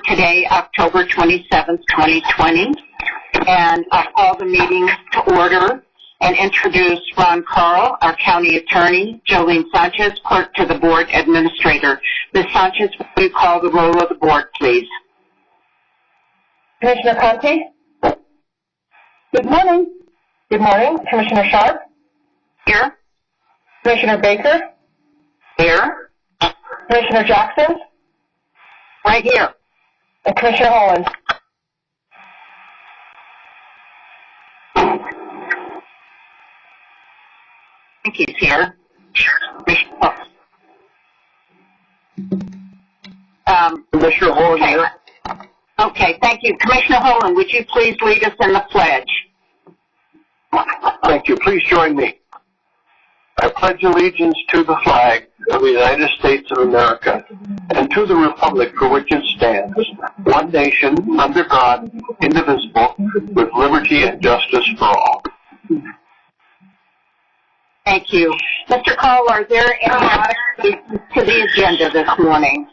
today, October 27th, 2020. And I'll call the meeting to order and introduce Ron Carl, our county attorney, Jolene Sanchez, clerk to the board administrator. Ms. Sanchez, will you call the roll of the board, please? Commissioner Conte? Good morning. Good morning. Commissioner Sharp? Here. Commissioner Baker? Here. Commissioner Jackson? Right here. And Commissioner Holland? I think he's here. Commissioner Holland okay. here. Okay, thank you. Commissioner Holland, would you please lead us in the pledge? Thank you. Please join me. I pledge allegiance to the flag of the United States of America and to the republic for which it stands, one nation, under God, indivisible, with liberty and justice for all. Thank you. Mr. Carl, are there any modifications to the agenda this morning?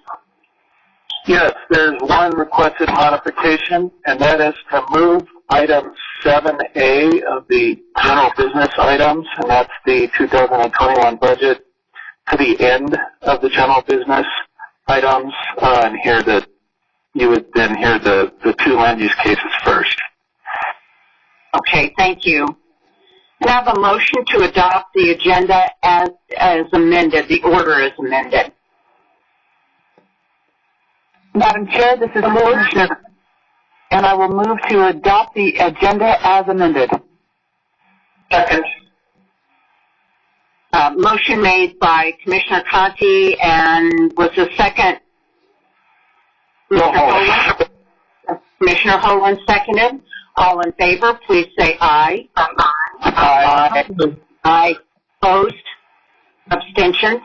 Yes, there's one requested modification, and that is to move item 7A of the general business items, and that's the 2021 budget, to the end of the general business items, and here that you would then hear the two land use cases first. Okay, thank you. I have a motion to adopt the agenda as amended. The order is amended. Madam Chair, this is Commissioner, and I will move to adopt the agenda as amended. Second. Motion made by Commissioner Conte, and was the second Commissioner Holland seconded. All in favor, please say aye. Aye. Aye. Opposed? Abstentions?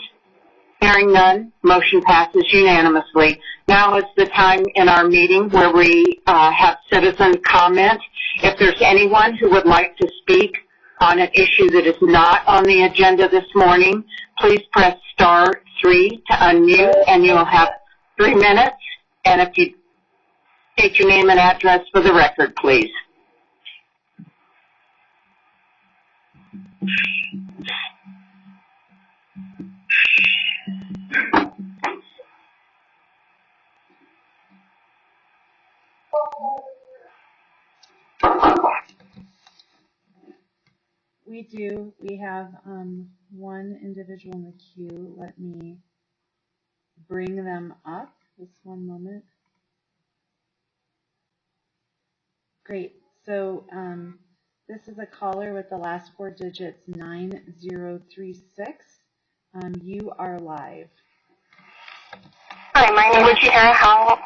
Hearing none, motion passes unanimously. Now is the time in our meeting where we have citizen comment. If there's anyone who would like to speak on an issue that is not on the agenda this morning, please press *3 to unmute, and you'll have 3 minutes. And if you state your name and address for the record, please. We do. We have one individual in the queue. Let me bring them up. Just one moment. Great. So this is a caller with the last 4 digits 9036. You are live. Hi, my name is Kara Howell.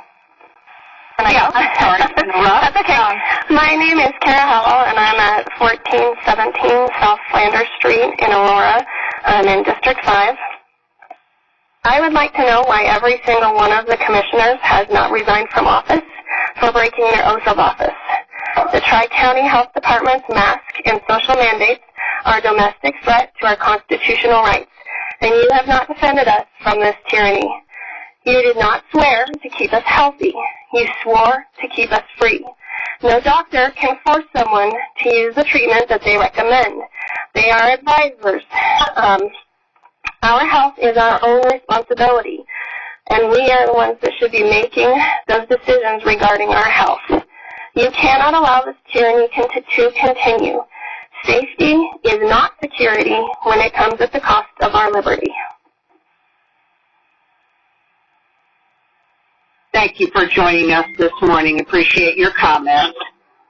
Sorry. That's okay. My name is Kara Howell, and I'm at 1417 South Flanders Street in Aurora. I'm in District 5. I would like to know why every single one of the commissioners has not resigned from office for breaking their oath of office. The Tri-County Health Department's mask and social mandates are a domestic threat to our constitutional rights, and you have not defended us from this tyranny. You did not swear to keep us healthy. You swore to keep us free. No doctor can force someone to use the treatment that they recommend. They are advisors. Our health is our own responsibility, and we are the ones that should be making those decisions regarding our health. You cannot allow this tyranny to continue. Safety is not security when it comes at the cost of our liberty. Thank you for joining us this morning. Appreciate your comments.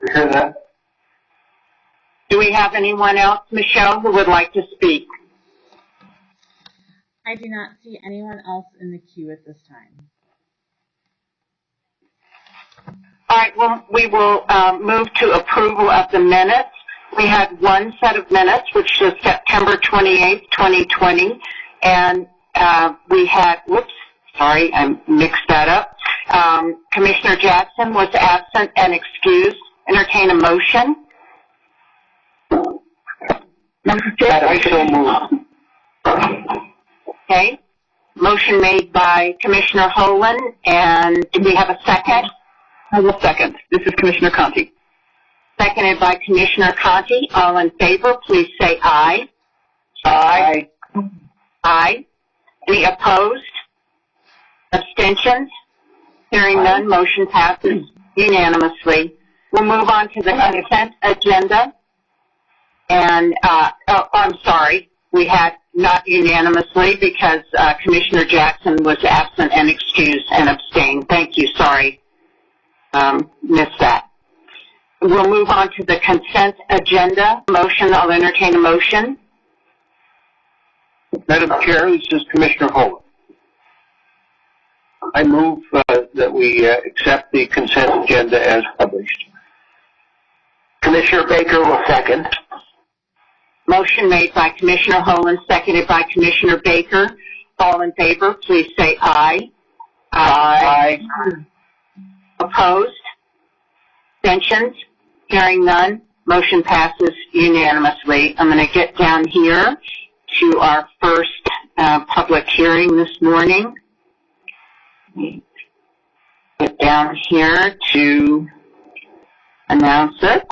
You hear that? Do we have anyone else, Michelle, who would like to speak? I do not see anyone else in the queue at this time. All right, well, we will move to approval of the minutes. We had one set of minutes, which was September 28th, 2020, and we had, sorry, I mixed that up. Commissioner Jackson was absent and excused. Entertain a motion. I so move. Okay. Motion made by Commissioner Holan, and do we have a second? I will second. This is Commissioner Conti. Seconded by Commissioner Conti. All in favor, please say aye. Aye. Aye. Any opposed? Abstentions? Hearing none, motion passes unanimously. We'll move on to the consent agenda. And, I'm sorry, we had not unanimously because Commissioner Jackson was absent and excused and abstained. Thank you, sorry. Missed that. We'll move on to the consent agenda. Motion, I'll entertain a motion. Madam Chair, this is Commissioner Holt. I move that we accept the consent agenda as published. Commissioner Baker will second. Motion made by Commissioner Holan, seconded by Commissioner Baker. All in favor, please say aye. Aye. Opposed? Abstentions? Hearing none, motion passes unanimously. I'm going to get down here to our first public hearing this morning. Get down here to announce it.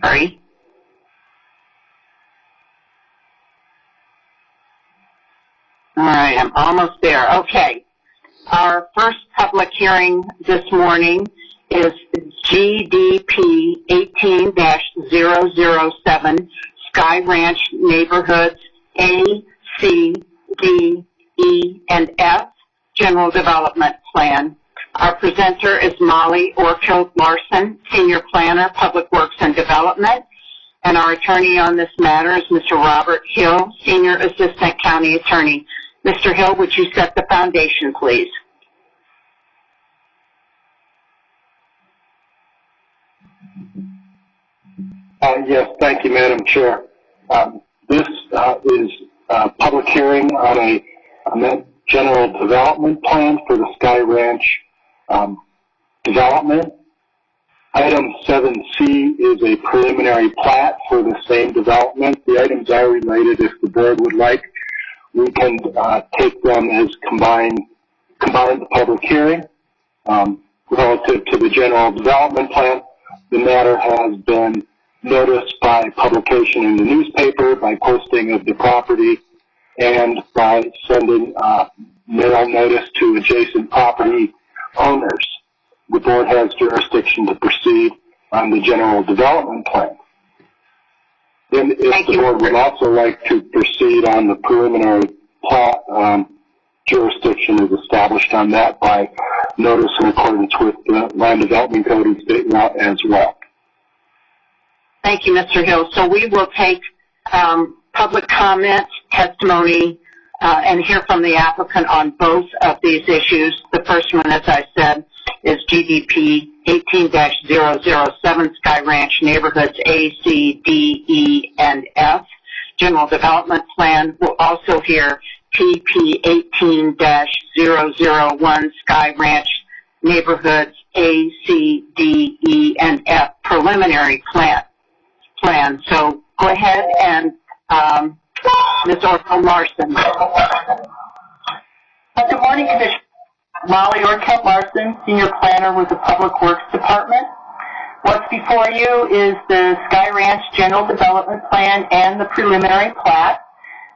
Sorry. All right, I'm almost there. Okay. Our first public hearing this morning is GDP 18-007, Sky Ranch Neighborhoods A, C, D, E, and F, General Development Plan. Our presenter is Molly Orkill Larson, Senior Planner, Public Works and Development. And our attorney on this matter is Mr. Robert Hill, Senior Assistant County Attorney. Mr. Hill, would you set the foundation, please? Yes, thank you, Madam Chair. This is a public hearing on a general development plan for the Sky Ranch development. Item 7C is a preliminary plat for the same development. The items are related. If the board would like, we can take them as combined public hearing. Relative to the general development plan, the matter has been noticed by publication in the newspaper, by posting of the property, and by sending mail notice to adjacent property owners. The board has jurisdiction to proceed on the general development plan. Then if the board would also like to proceed on the preliminary plat, jurisdiction is established on that by notice in accordance with the Land Development Code and state law as well. Thank you, Mr. Hill. So we will take public comment, testimony, and hear from the applicant on both of these issues. The first one, as I said, is GDP 18-007, Sky Ranch Neighborhoods A, C, D, E, and F. General Development Plan. We'll also hear TP 18-001, Sky Ranch Neighborhoods A, C, D, E, and F, Preliminary Plan. So go ahead and Ms. Orkill Larson. Good morning, Commissioner. Molly Orkill Larson, Senior Planner with the Public Works Department. What's before you is the Sky Ranch General Development Plan and the preliminary plat.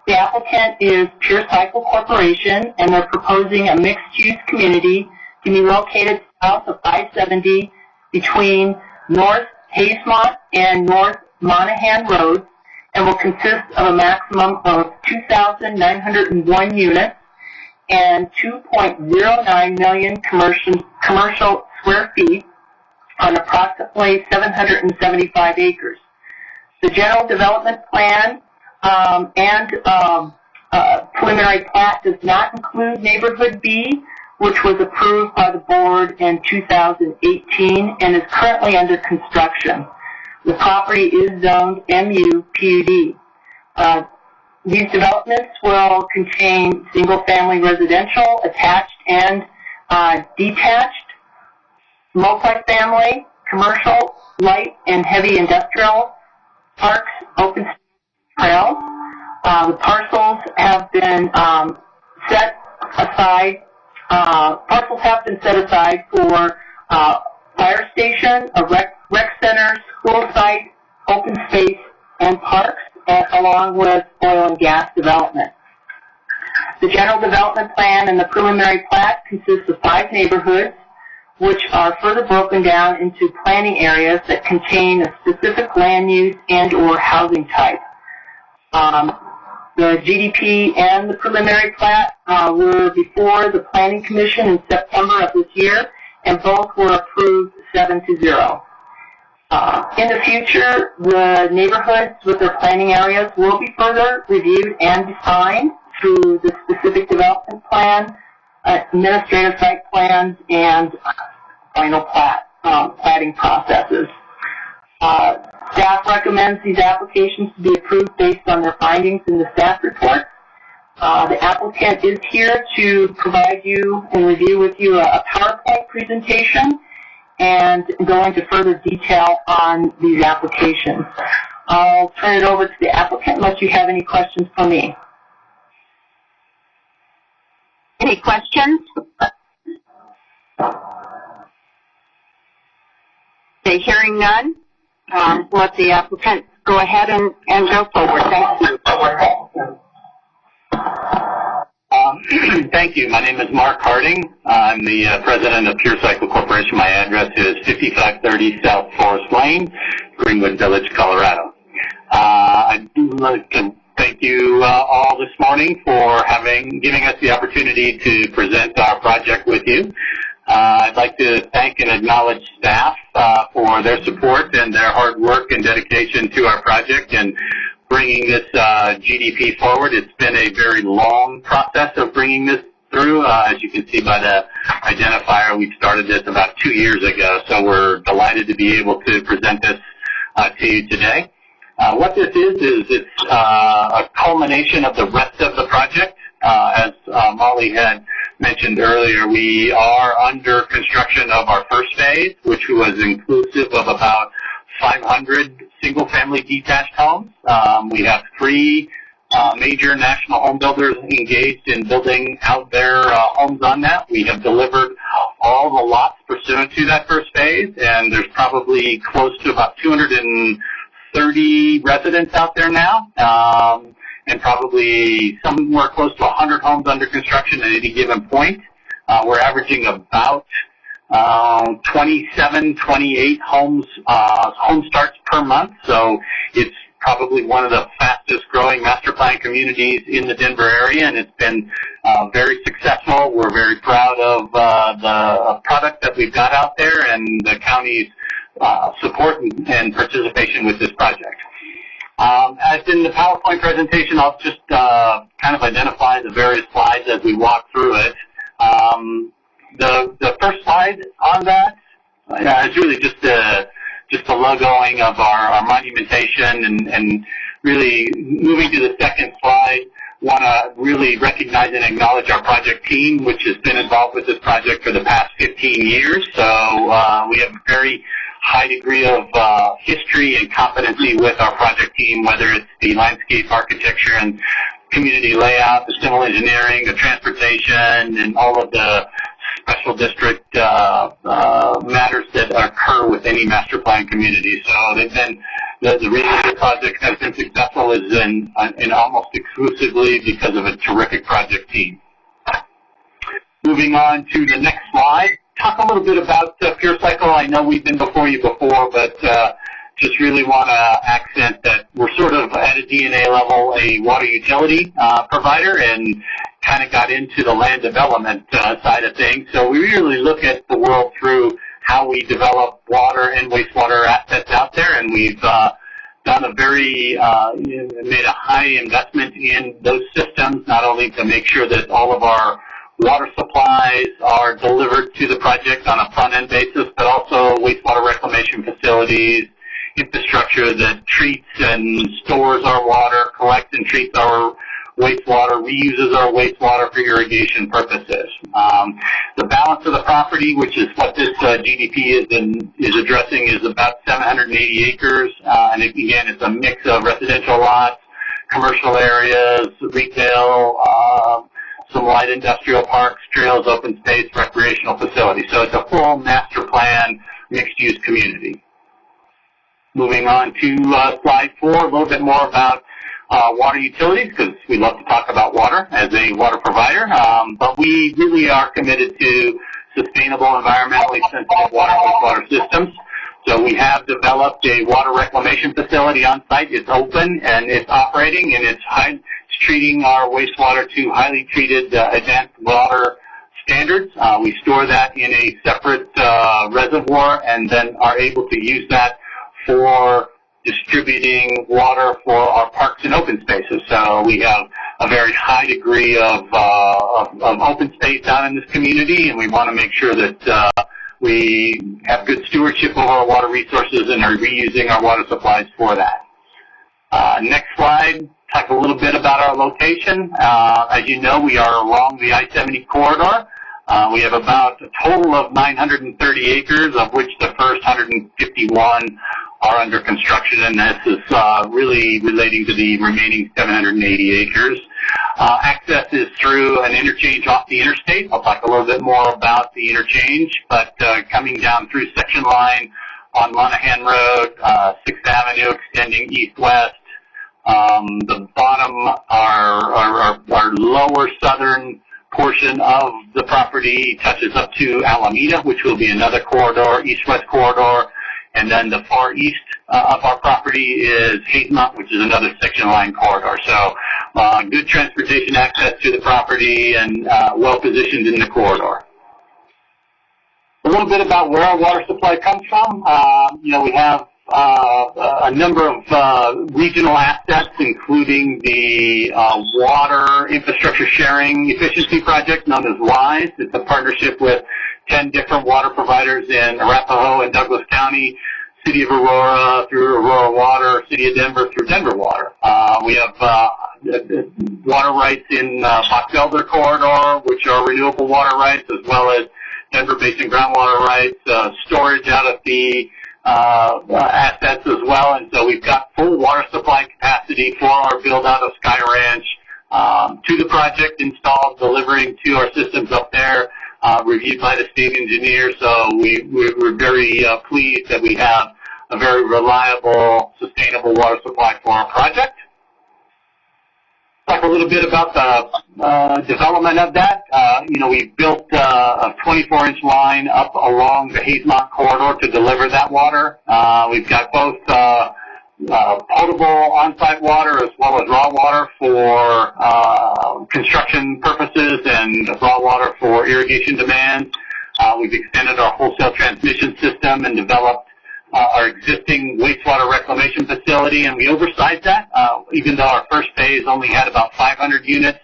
The applicant is Pure Cycle Corporation, and they're proposing a mixed-use community to be located south of I-70 between North Haysmont and North Monaghan Road, and will consist of a maximum of 2,901 units and 2.09 million commercial square feet on approximately 775 acres. The general development plan and preliminary plat does not include Neighborhood B, which was approved by the board in 2018 and is currently under construction. The property is zoned MU-PUD. These developments will contain single-family residential, attached and detached, multifamily, commercial, light and heavy industrial, parks, open trails. The parcels have been set aside, parcels have been set aside for fire station, a rec center, school site, open space, and parks, along with oil and gas development. The general development plan and the preliminary plat consists of 5 neighborhoods, which are further broken down into planning areas that contain a specific land use and or housing type. The GDP and the preliminary plat were before the Planning Commission in September of this year, and both were approved 7-0. In the future, the neighborhoods with their planning areas will be further reviewed and defined through the specific development plan, administrative site plans, and final platting processes. Staff recommends these applications to be approved based on their findings in the staff report. The applicant is here to provide you and review with you a PowerPoint presentation and go into further detail on these applications. I'll turn it over to the applicant unless you have any questions for me. Any questions? Okay, hearing none, let the applicant go ahead and go forward. Thank you. Thank you. My name is Mark Harding. I'm the president of Pure Cycle Corporation. My address is 5530 South Forest Lane, Greenwood Village, Colorado. I'd like to thank you all this morning for giving us the opportunity to present our project with you. I'd like to thank and acknowledge staff for their support and their hard work and dedication to our project and bringing this GDP forward. It's been a very long process of bringing this through. As you can see by the identifier, we started this about 2 years ago, so we're delighted to be able to present this to you today. What this is it's a culmination of the rest of the project. As Molly had mentioned earlier, we are under construction of our first phase, which was inclusive of about 500 single-family detached homes. We have 3 major national home builders engaged in building out their homes on that. We have delivered all the lots pursuant to that first phase, and there's probably close to about 230 residents out there now, and probably somewhere close to 100 homes under construction at any given point. We're averaging about 27, 28 home starts per month, so it's probably one of the fastest growing master plan communities in the Denver area, and it's been very successful. We're very proud of the product that we've got out there and the county's support and participation with this project. As in the PowerPoint presentation, I'll just kind of identify the various slides as we walk through it. The first slide on that is really just the logoing of our monumentation, and really moving to the second slide, want to really recognize and acknowledge our project team, which has been involved with this project for the past 15 years. So we have a very high degree of history and competency with our project team, whether it's the landscape architecture and community layout, the civil engineering, the transportation, and all of the special district matters that occur with any master plan community. So they've been, the reason the project has been successful is in almost exclusively because of a terrific project team. Moving on to the next slide, talk a little bit about Pure Cycle. I know we've been before you before, but just really want to accent that we're sort of at a DNA level a water utility provider, and kind of got into the land development side of things. So we really look at the world through how we develop water and wastewater assets out there, and we've done a very, made a high investment in those systems, not only to make sure that all of our water supplies are delivered to the project on a front-end basis, but also wastewater reclamation facilities, infrastructure that treats and stores our water, collects and treats our wastewater, reuses our wastewater for irrigation purposes. The balance of the property, which is what this GDP is addressing, is about 780 acres, and again, it's a mix of residential lots, commercial areas, retail, some light industrial parks, trails, open space, recreational facilities. So it's a full master plan, mixed-use community. Moving on to slide 4, a little bit more about water utilities, because we love to talk about water as a water provider, but we really are committed to sustainable, environmentally sensitive water and wastewater systems. So we have developed a water reclamation facility on site. It's open and it's operating, and it's treating our wastewater to highly treated advanced water standards. We store that in a separate reservoir and then are able to use that for distributing water for our parks and open spaces. So we have a very high degree of open space down in this community, and we want to make sure that we have good stewardship over our water resources and are reusing our water supplies for that. Next slide, talk a little bit about our location. As you know, we are along the I-70 corridor. We have about a total of 930 acres, of which the first 151 are under construction, and this is really relating to the remaining 780 acres. Access is through an interchange off the interstate. I'll talk a little bit more about the interchange, but coming down through section line on Monaghan Road, 6th Avenue extending east-west. The bottom, our lower southern portion of the property touches up to Alameda, which will be another corridor, east-west corridor. And then the far east of our property is Hazelmont, which is another section line corridor. So good transportation access to the property and well positioned in the corridor. A little bit about where our water supply comes from. We have a number of regional assets, including the Water Infrastructure Sharing Efficiency Project, known as WISE. It's a partnership with 10 different water providers in Arapahoe and Douglas County, City of Aurora through Aurora Water, City of Denver through Denver Water. We have water rights in Fox Elder Corridor, which are renewable water rights, as well as Denver Basin groundwater rights, storage out of the assets as well. And so we've got full water supply capacity for our build-out of Sky Ranch to the project installed, delivering to our systems up there. Reviewed by the state engineer, so we're very pleased that we have a very reliable, sustainable water supply for our project. Talk a little bit about the development of that. We've built a 24-inch line up along the Hazelmont corridor to deliver that water. We've got both potable on-site water as well as raw water for construction purposes and raw water for irrigation demands. We've extended our wholesale transmission system and developed our existing wastewater reclamation facility, and we oversized that. Even though our first phase only had about 500 units,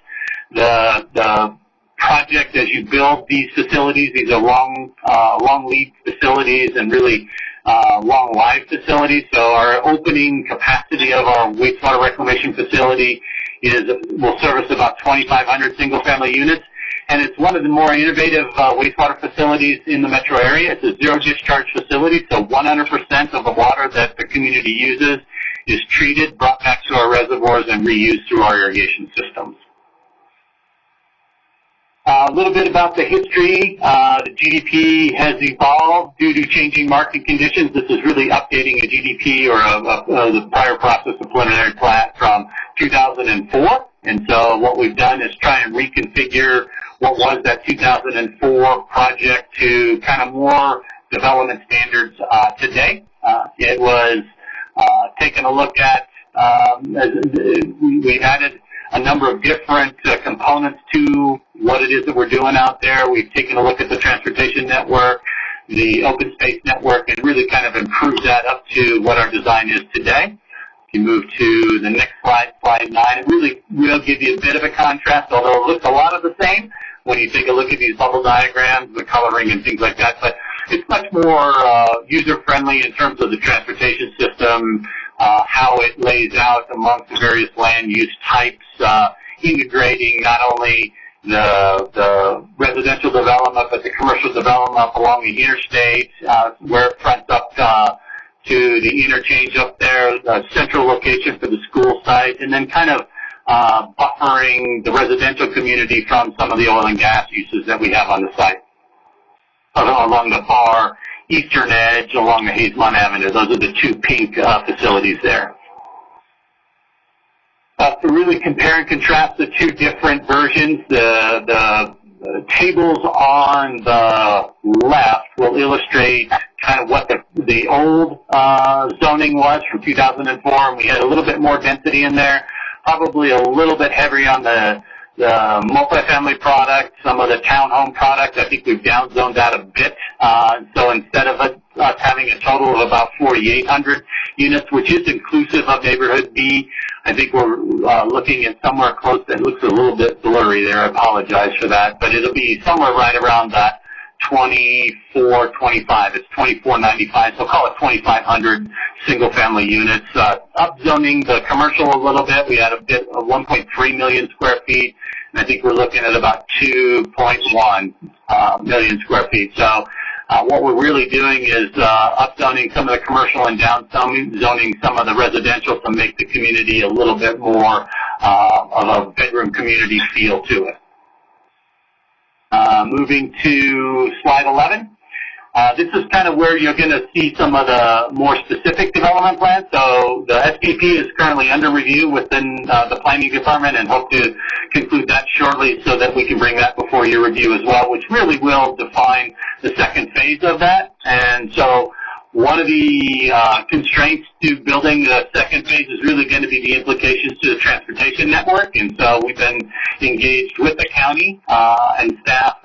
the project, as you build these facilities, these are long lead facilities and really long live facilities. So our opening capacity of our wastewater reclamation facility will service about 2,500 single-family units, and it's one of the more innovative wastewater facilities in the metro area. It's a zero-discharge facility, so 100% of the water that the community uses is treated, brought back to our reservoirs, and reused through our irrigation systems. A little bit about the history. The GDP has evolved due to changing market conditions. This is really updating a GDP or the prior process of preliminary plat from 2004. And so what we've done is try and reconfigure what was that 2004 project to kind of more development standards today. It was taken a look at, we added a number of different components to what it is that we're doing out there. We've taken a look at the transportation network, the open space network, and really kind of improved that up to what our design is today. If you move to the next slide, slide 9, it really will give you a bit of a contrast, although it looks a lot of the same when you take a look at these bubble diagrams, the coloring and things like that. But it's much more user-friendly in terms of the transportation system, how it lays out amongst the various land use types, integrating not only the residential development, but the commercial development along the interstate, where it fronts up to the interchange up there, the central location for the school site, and then kind of buffering the residential community from some of the oil and gas uses that we have on the site. Along the far eastern edge, along the Hazelmont Avenue. Those are the two pink facilities there. To really compare and contrast the two different versions, the tables on the left will illustrate kind of what the old zoning was from 2004, and we had a little bit more density in there, probably a little bit heavier on the multifamily product, some of the townhome product. I think we've downzoned that a bit. So instead of us having a total of about 4,800 units, which is inclusive of neighborhood B, I think we're looking at somewhere close. That looks a little bit blurry there. I apologize for that, but it'll be somewhere right around that 2425. It's 2495, so call it 2,500 single-family units. Upzoning the commercial a little bit. We had a bit of 1.3 million square feet, and I think we're looking at about 2.1 million square feet. So what we're really doing is upzoning some of the commercial and downzoning some of the residential to make the community a little bit more of a bedroom community feel to it. Moving to slide 11. This is kind of where you're going to see some of the more specific development plans. So the SPP is currently under review within the planning department, and hope to conclude that shortly so that we can bring that before your review as well, which really will define the second phase of that. And so one of the constraints to building the second phase is really going to be the implications to the transportation network. And so we've been engaged with the county and staff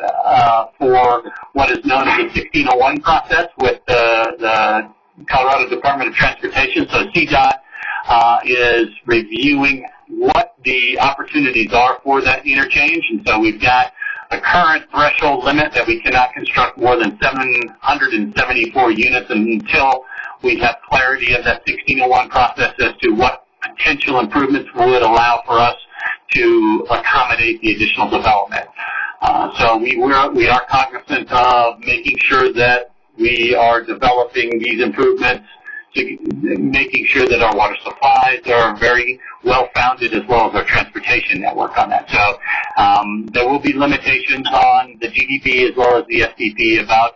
for what is known as the 1601 process with the Colorado Department of Transportation. So CDOT is reviewing what the opportunities are for that interchange. And so we've got a current threshold limit that we cannot construct more than 774 units until we have clarity of that 1601 process as to what potential improvements would allow for us to accommodate the additional development. So we are cognizant of making sure that we are developing these improvements, to making sure that our water supplies are very well-founded, as well as our transportation network on that. So there will be limitations on the GDP as well as the SDP about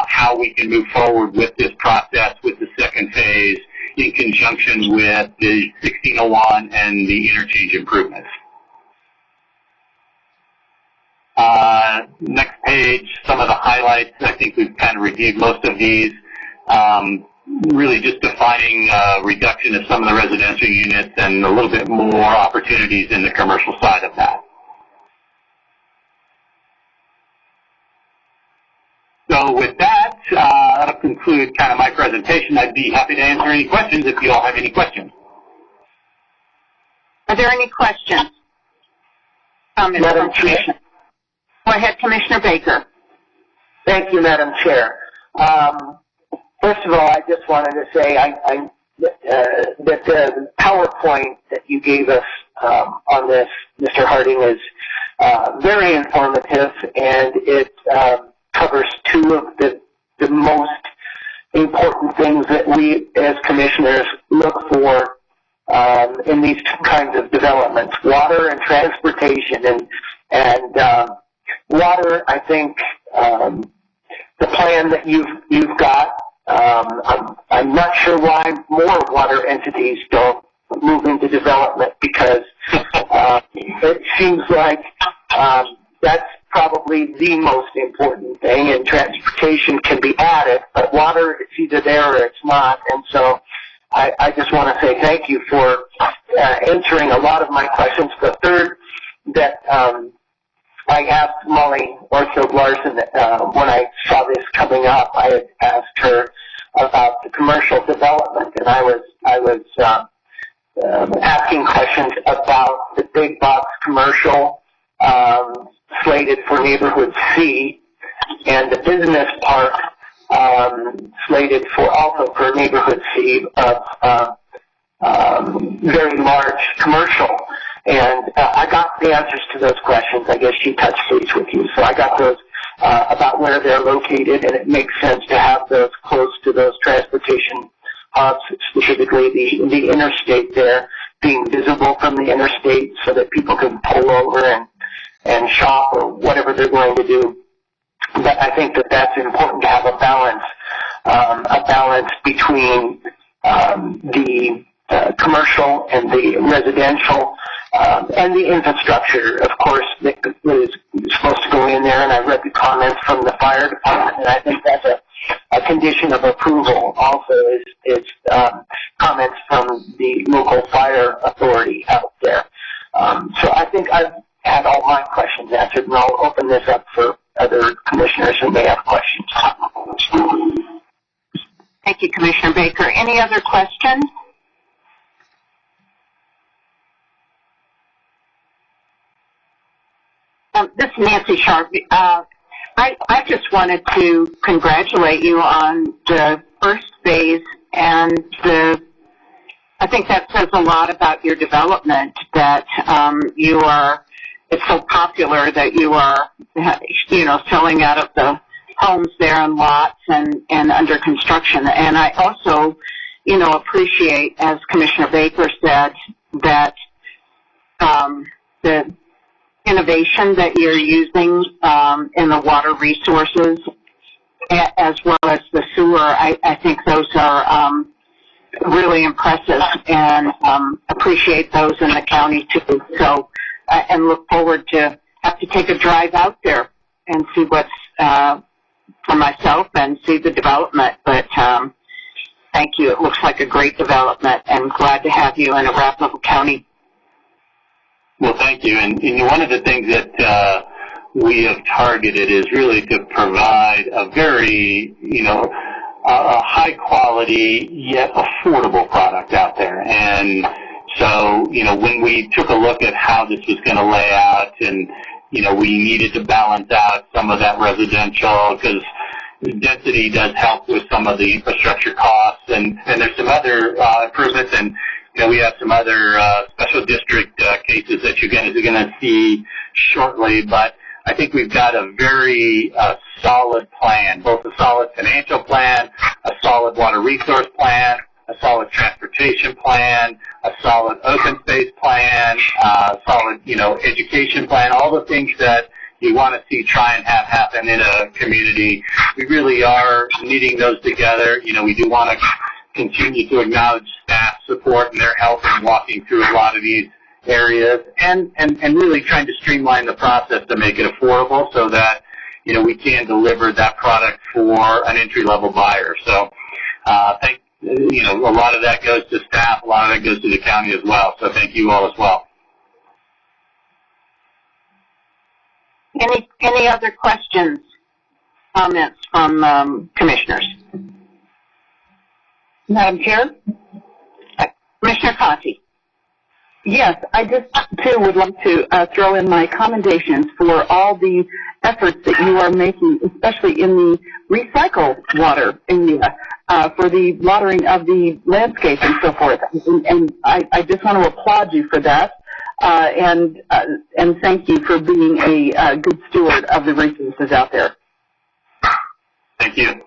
how we can move forward with this process, with the second phase, in conjunction with the 1601 and the interchange improvements. Next page, some of the highlights. I think we've kind of reviewed most of these. Really just defining reduction of some of the residential units and a little bit more opportunities in the commercial side of that. So with that, that'll conclude kind of my presentation. I'd be happy to answer any questions if you all have any questions. Are there any questions? Comments from Commissioner? Go ahead, Commissioner Baker. Thank you, Madam Chair. First of all, I just wanted to say that the PowerPoint that you gave us on this, Mr. Harding, is very informative, and it covers two of the most important things that we as commissioners look for in these kinds of developments: water and transportation. And water, I think, the plan that you've got. I'm not sure why more water entities don't move into development, because it seems like that's probably the most important thing, and transportation can be added, but water, it's either there or it's not. And so I just want to say thank you for answering a lot of my questions. The third that I asked Molly Ortho-Larsen when I saw this coming up, I had asked her about the commercial development, and I was asking questions about the big box commercial slated for neighborhood C, and the business park slated also for neighborhood C of very large commercial. And I got the answers to those questions. I guess she touched base with you. So I got those about where they're located, and it makes sense to have those close to those transportation hubs, specifically the interstate there, being visible from the interstate so that people can pull over and shop or whatever they're going to do. But I think that that's important to have a balance between the commercial and the residential and the infrastructure, of course, that is supposed to go in there. And I read the comments from the fire department, and I think that's a condition of approval. Also, is comments from the local fire authority out there. So I think I've had all my questions answered, and I'll open this up for other commissioners who may have questions. Thank you, Commissioner Baker. Any other questions? This is Nancy Sharp. I just wanted to congratulate you on the first phase, and I think that says a lot about your development, that it's so popular that you are, selling out of the homes there and lots and under construction. And I also, appreciate, as Commissioner Baker said, that the innovation that you're using in the water resources as well as the sewer, I think those are really impressive, and appreciate those in the county too. So, and look forward to have to take a drive out there and see what's for myself and see the development. But thank you. It looks like a great development, and glad to have you in Arapahoe County. Well, thank you. And one of the things that we have targeted is really to provide a very, a high quality yet affordable product out there. And so, when we took a look at how this was going to lay out, and, we needed to balance out some of that residential, because density does help with some of the infrastructure costs, and there's some other improvements, and we have some other special district cases that you're going to see shortly. But I think we've got a very solid plan, both a solid financial plan, a solid water resource plan, a solid transportation plan, a solid open space plan, a solid, education plan, all the things that you want to see try and have happen in a community. We really are knitting those together. We do want to continue to acknowledge staff support and their help in walking through a lot of these areas, and really trying to streamline the process to make it affordable so that, we can deliver that product for an entry-level buyer. So, a lot of that goes to staff, a lot of that goes to the county as well. So thank you all as well. Any other questions, comments from commissioners? Madam Chair? Commissioner Conti. Yes, I just, too, would like to throw in my commendations for all the efforts that you are making, especially in the recycle water area, for the watering of the landscape and so forth. And I just want to applaud you for that, and thank you for being a good steward of the resources out there. Thank you.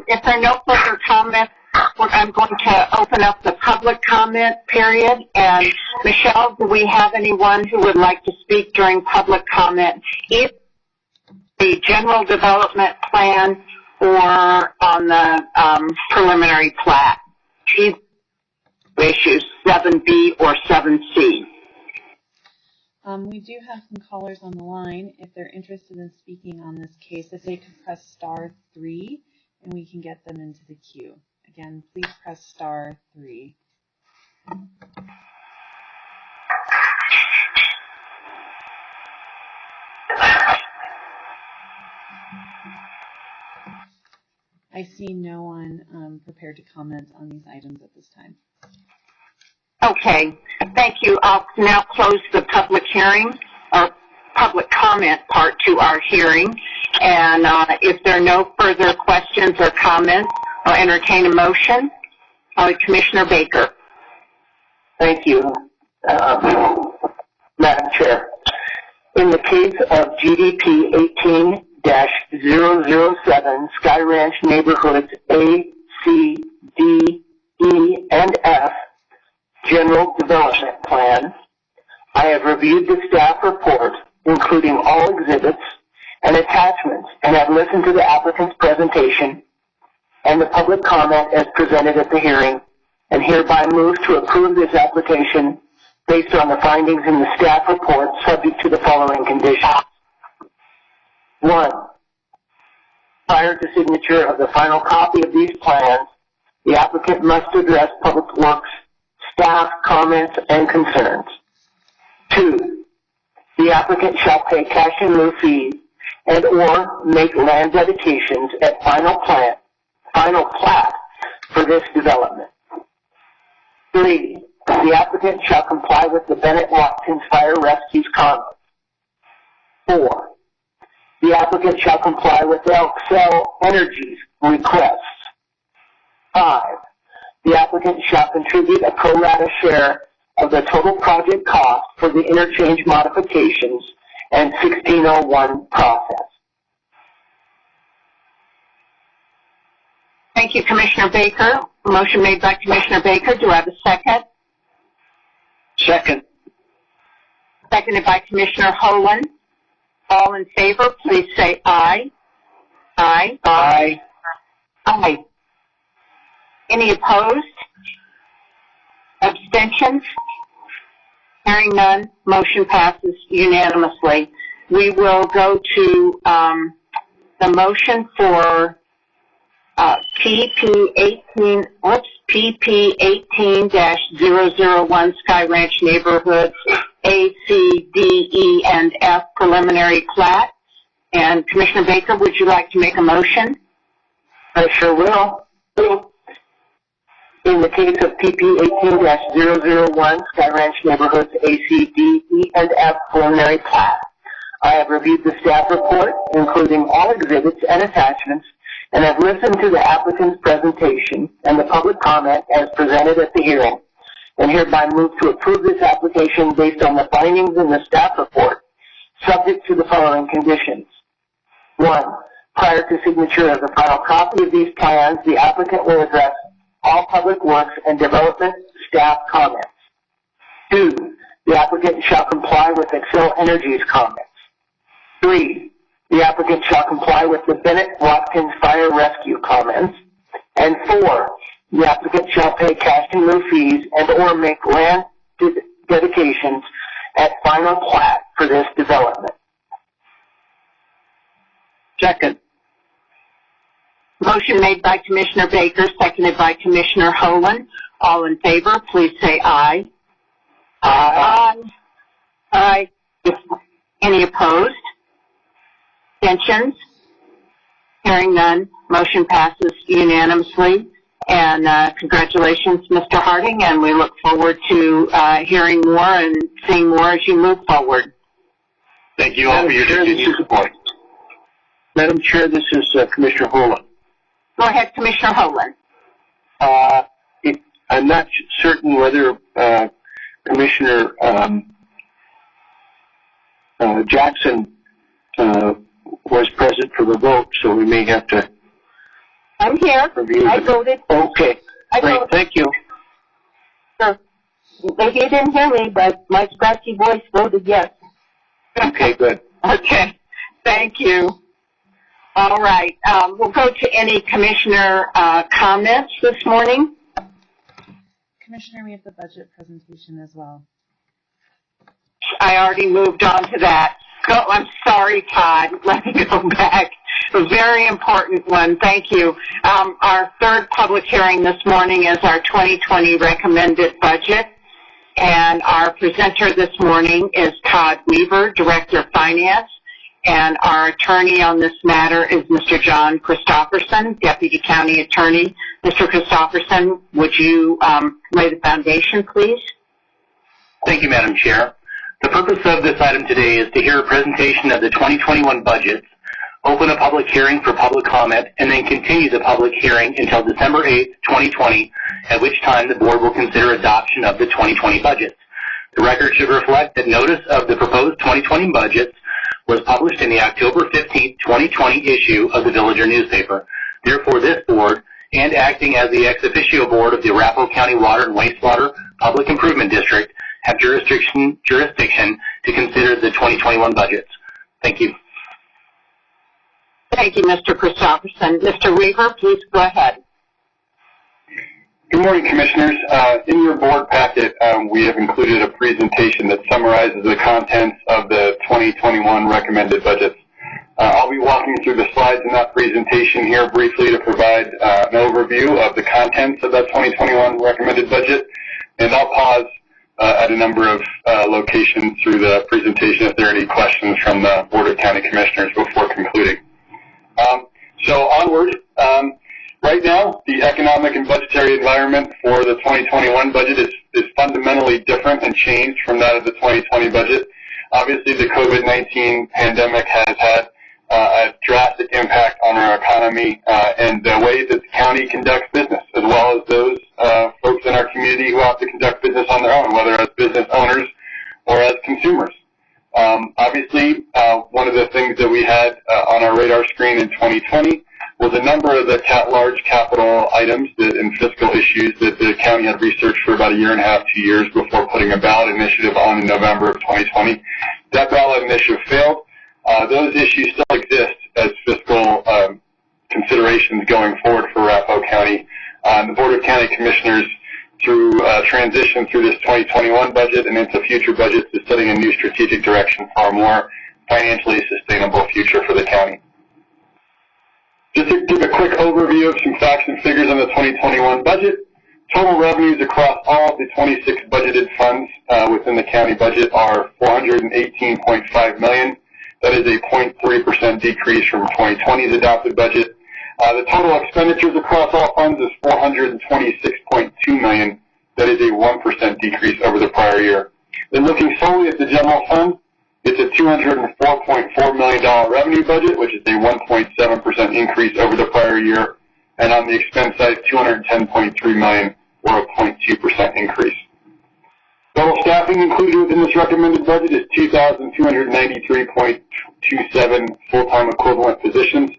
If there are no further comments, I'm going to open up the public comment period. And Michelle, do we have anyone who would like to speak during public comment, either the general development plan or on the preliminary plat? Either issues 7B or 7C. We do have some callers on the line. If they're interested in speaking on this case, if they could press *3, and we can get them into the queue. Again, please press *3. I see no one prepared to comment on these items at this time. Okay, thank you. I'll now close the public hearing, or public comment part to our hearing. And if there are no further questions or comments, I'll entertain a motion. Commissioner Baker. Thank you, Madam Chair. In the case of GDP 18-007, Sky Ranch Neighborhoods A, C, D, E, and F General Development Plan. I have reviewed the staff report, including all exhibits and attachments, and have listened to the applicant's presentation and the public comment as presented at the hearing, and hereby move to approve this application based on the findings in the staff report, subject to the following conditions. 1. Prior to signature of the final copy of these plans, the applicant must address Public Works staff comments and concerns. 2. The applicant shall pay cash in lieu fees and or make land dedications at final plat for this development. 3. The applicant shall comply with the Bennett-Watkins Fire Rescue's comments. 4. The applicant shall comply with Excel Energy's requests. 5. The applicant shall contribute a pro rata share of the total project cost for the interchange modifications and 1601 process. Thank you, Commissioner Baker. Motion made by Commissioner Baker. Do I have a second? Second. Seconded by Commissioner Holen. All in favor, please say aye. Aye. Aye. Aye. Any opposed? Abstentions? Hearing none, motion passes unanimously. We will go to the motion for PP18-001 Sky Ranch Neighborhoods A, C, D, E, and F preliminary plat. And Commissioner Baker, would you like to make a motion? I sure will. In the case of PP 18-001 Sky Ranch Neighborhoods A, C, D, E, and F preliminary plat, I have reviewed the staff report, including all exhibits and attachments, and have listened to the applicant's presentation and the public comment as presented at the hearing, and hereby move to approve this application based on the findings in the staff report, subject to the following conditions. 1. Prior to signature of the final copy of these plans, the applicant will address all Public Works and Development staff comments. 2. The applicant shall comply with Excel Energy's comments. 3. The applicant shall comply with the Bennett-Watkins Fire Rescue comments. And 4. The applicant shall pay cash in lieu fees and or make land dedications at final plat for this development. Second. Motion made by Commissioner Baker, seconded by Commissioner Holen. All in favor, please say aye. Aye. Aye. Any opposed? Abstentions? Hearing none, motion passes unanimously. And congratulations, Mr. Harding, and we look forward to hearing more and seeing more as you move forward. Thank you all for your continued support. Madam Chair, this is Commissioner Holen. Go ahead, Commissioner Holen. I'm not certain whether Commissioner Jackson was present for the vote, so we may have to. I'm here. I voted. Okay. Great. Thank you. Sure. Maybe you didn't hear me, but my scratchy voice voted yes. Okay, good. Okay. Thank you. All right. We'll go to any commissioner comments this morning. Commissioner, we have the budget presentation as well. I already moved on to that. I'm sorry, Todd. Let me go back. A very important one. Thank you. Our third public hearing this morning is our 2020 recommended budget. And our presenter this morning is Todd Weaver, Director of Finance. And our attorney on this matter is Mr. John Christopherson, Deputy County Attorney. Mr. Christopherson, would you lay the foundation, please? Thank you, Madam Chair. The purpose of this item today is to hear a presentation of the 2021 budget, open a public hearing for public comment, and then continue the public hearing until December 8th, 2020, at which time the board will consider adoption of the 2020 budget. The record should reflect that notice of the proposed 2020 budget was published in the October 15th, 2020 issue of the Villager newspaper. Therefore, this board, and acting as the ex officio board of the Arapahoe County Water and Wastewater Public Improvement District, have jurisdiction to consider the 2021 budgets. Thank you. Thank you, Mr. Christopherson. Mr. Weaver, please go ahead. Good morning, Commissioners. In your board packet, we have included a presentation that summarizes the contents of the 2021 recommended budgets. I'll be walking through the slides in that presentation here briefly to provide an overview of the contents of that 2021 recommended budget, and I'll pause at a number of locations through the presentation if there are any questions from the Board of County Commissioners before concluding. So onward. Right now, the economic and budgetary environment for the 2021 budget is fundamentally different and changed from that of the 2020 budget. Obviously, the COVID-19 pandemic has had a drastic impact on our economy and the way that the county conducts business, as well as those folks in our community who have to conduct business on their own, whether as business owners or as consumers. Obviously, one of the things that we had on our radar screen in 2020 was a number of the large capital items and fiscal issues that the county had researched for about a year and a half, 2 years before putting a ballot initiative on in November of 2020. That ballot initiative failed. Those issues still exist as fiscal considerations going forward for Arapahoe County. The Board of County Commissioners, through transition through this 2021 budget and into future budgets, is setting a new strategic direction for a more financially sustainable future for the county. Just to give a quick overview of some facts and figures on the 2021 budget, total revenues across all of the 26 budgeted funds within the county budget are $418.5 million. That is a 0.3% decrease from 2020's adopted budget. The total expenditures across all funds is $426.2 million. That is a 1% decrease over the prior year. Then looking solely at the general fund, it's a $204.4 million revenue budget, which is a 1.7% increase over the prior year. And on the expense side, $210.3 million, or a 0.2% increase. Total staffing included within this recommended budget is 2,293.27 full-time equivalent positions.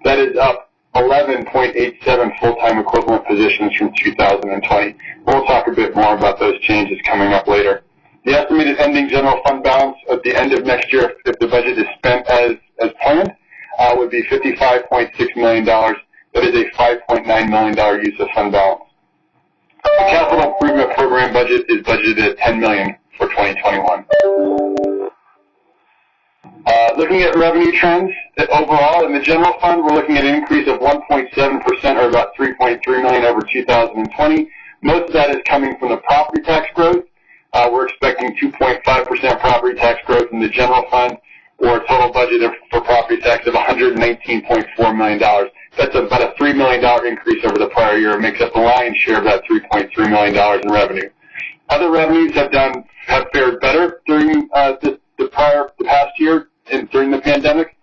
That is up 11.87 full-time equivalent positions from 2020. We'll talk a bit more about those changes coming up later. The estimated ending general fund balance at the end of next year, if the budget is spent as planned, would be $55.6 million. That is a $5.9 million use of fund balance. The capital improvement program budget is budgeted at $10 million for 2021. Looking at revenue trends, overall in the general fund, we're looking at an increase of 1.7%, or about $3.3 million over 2020. Most of that is coming from the property tax growth. We're expecting 2.5% property tax growth in the general fund, or a total budget for property tax of $119.4 million. That's about a $3 million increase over the prior year. It makes up the lion's share of that $3.3 million in revenue. Other revenues have fared better during the past year and during the pandemic.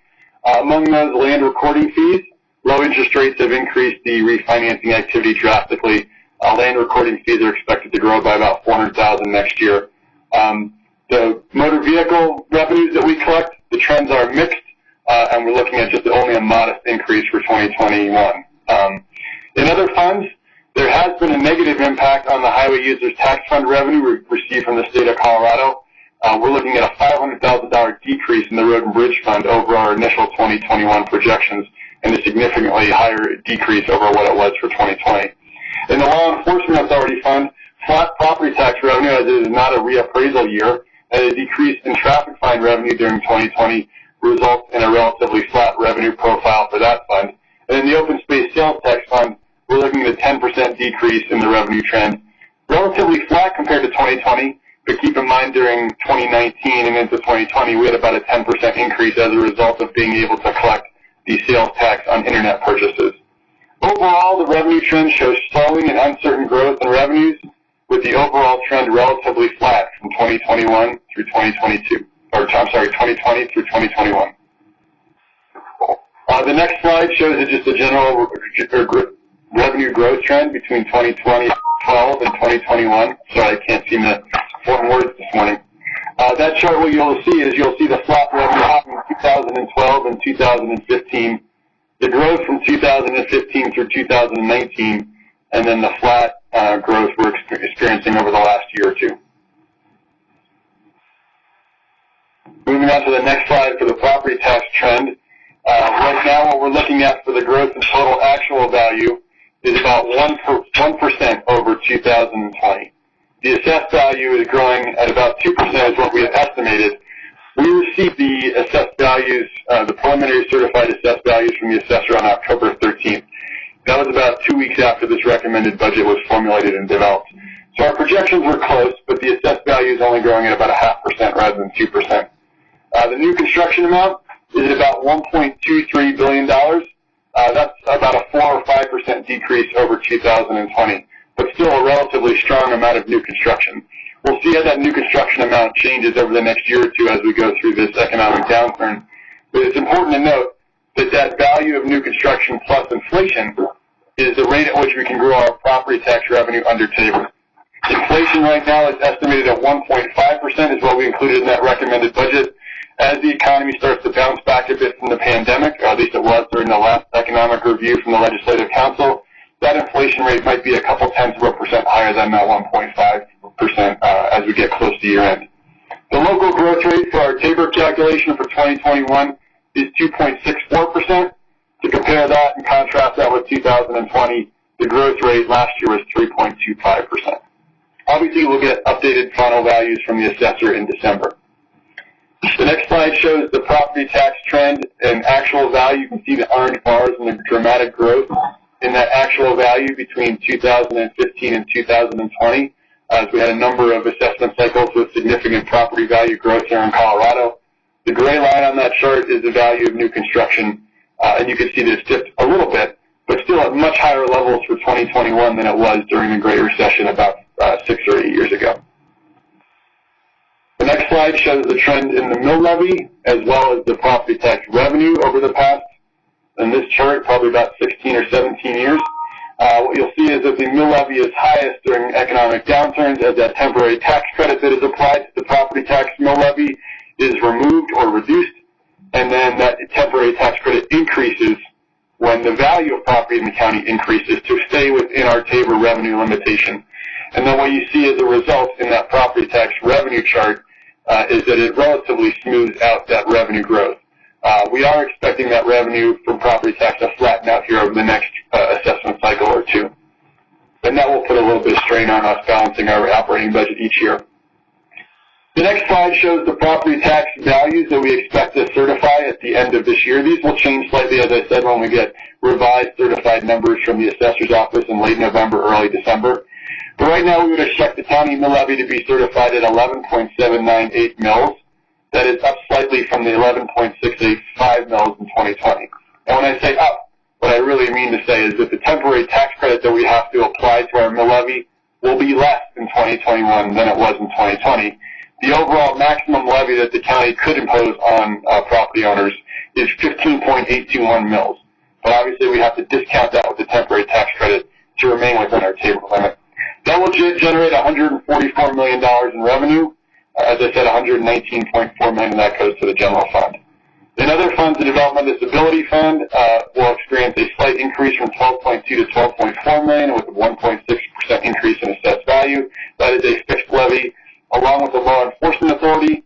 Among those, land recording fees. Low interest rates have increased the refinancing activity drastically. Land recording fees are expected to grow by about $400,000 next year. The motor vehicle revenues that we collect, the trends are mixed, and we're looking at just only a modest increase for 2021. In other funds, there has been a negative impact on the Highway Users Tax Fund revenue we received from the state of Colorado. We're looking at a $500,000 decrease in the Road and Bridge Fund over our initial 2021 projections, and a significantly higher decrease over what it was for 2020. In the Law Enforcement Authority Fund, flat property tax revenue, as it is not a reappraisal year, and a decrease in traffic fine revenue during 2020 results in a relatively flat revenue profile for that fund. And in the Open Space Sales Tax Fund, we're looking at a 10% decrease in the revenue trend, relatively flat compared to 2020, but keep in mind during 2019 and into 2020, we had about a 10% increase as a result of being able to collect the sales tax on internet purchases. Overall, the revenue trend shows slowing and uncertain growth in revenues, with the overall trend relatively flat from 2021 through 2022, or I'm sorry, 2020 through 2021. The next slide shows just a general revenue growth trend between 2012 and 2021. Sorry, I can't seem to form words this morning. That chart, what you'll see is the flat revenue between 2012 and 2015. the growth from 2015 through 2019, and then the flat growth we're experiencing over the last year or two. Moving on to the next slide for the property tax trend. Right now, what we're looking at for the growth in total actual value is about 1% over 2020. The assessed value is growing at about 2% is what we have estimated. We received the assessed values, the preliminary certified assessed values from the assessor on October 13th. That was about 2 weeks after this recommended budget was formulated and developed. So our projections were close, but the assessed value is only growing at about 0.5% rather than 2%. The new construction amount is at about $1.23 billion. That's about a 4 or 5% decrease over 2020, but still a relatively strong amount of new construction. We'll see how that new construction amount changes over the next year or two as we go through this economic downturn. But it's important to note that that value of new construction plus inflation is the rate at which we can grow our property tax revenue under Tabor. Inflation right now is estimated at 1.5% is what we included in that recommended budget. As the economy starts to bounce back a bit from the pandemic, or at least it was during the last economic review from the Legislative Council, that inflation rate might be a couple tenths of a percent higher than that 1.5% as we get close to year end. The local growth rate for our Tabor calculation for 2021 is 2.64%. To compare that and contrast that with 2020, the growth rate last year was 3.25%. Obviously, we'll get updated final values from the assessor in December. The next slide shows the property tax trend and actual value. You can see the orange bars and the dramatic growth in that actual value between 2015 and 2020, as we had a number of assessment cycles with significant property value growth here in Colorado. The gray line on that chart is the value of new construction, and you can see that it's dipped a little bit, but still at much higher levels for 2021 than it was during the Great Recession about 6 or 8 years ago. The next slide shows the trend in the mill levy as well as the property tax revenue over the past, in this chart, probably about 16 or 17 years. What you'll see is that the mill levy is highest during economic downturns as that temporary tax credit that is applied to the property tax mill levy is removed or reduced, and then that temporary tax credit increases when the value of property in the county increases to stay within our Tabor revenue limitation. And then what you see as a result in that property tax revenue chart is that it relatively smooths out that revenue growth. We are expecting that revenue from property tax to flatten out here over the next assessment cycle or two. And that will put a little bit of strain on us balancing our operating budget each year. The next slide shows the property tax values that we expect to certify at the end of this year. These will change slightly, as I said, when we get revised certified numbers from the assessor's office in late November, early December. But right now, we would expect the county mill levy to be certified at 11.798 mills. That is up slightly from the 11.685 mills in 2020. And when I say up, what I really mean to say is that the temporary tax credit that we have to apply to our mill levy will be less in 2021 than it was in 2020. The overall maximum levy that the county could impose on property owners is 15.821 mills. But obviously, we have to discount that with the temporary tax credit to remain within our Tabor limit. That will generate $144 million in revenue. As I said, $119.4 million of that goes to the general fund. In other funds, the Development Disability Fund will experience a slight increase from $12.2 to $12.4 million with a 1.6% increase in assessed value. That is a fixed levy. Along with the Law Enforcement Authority,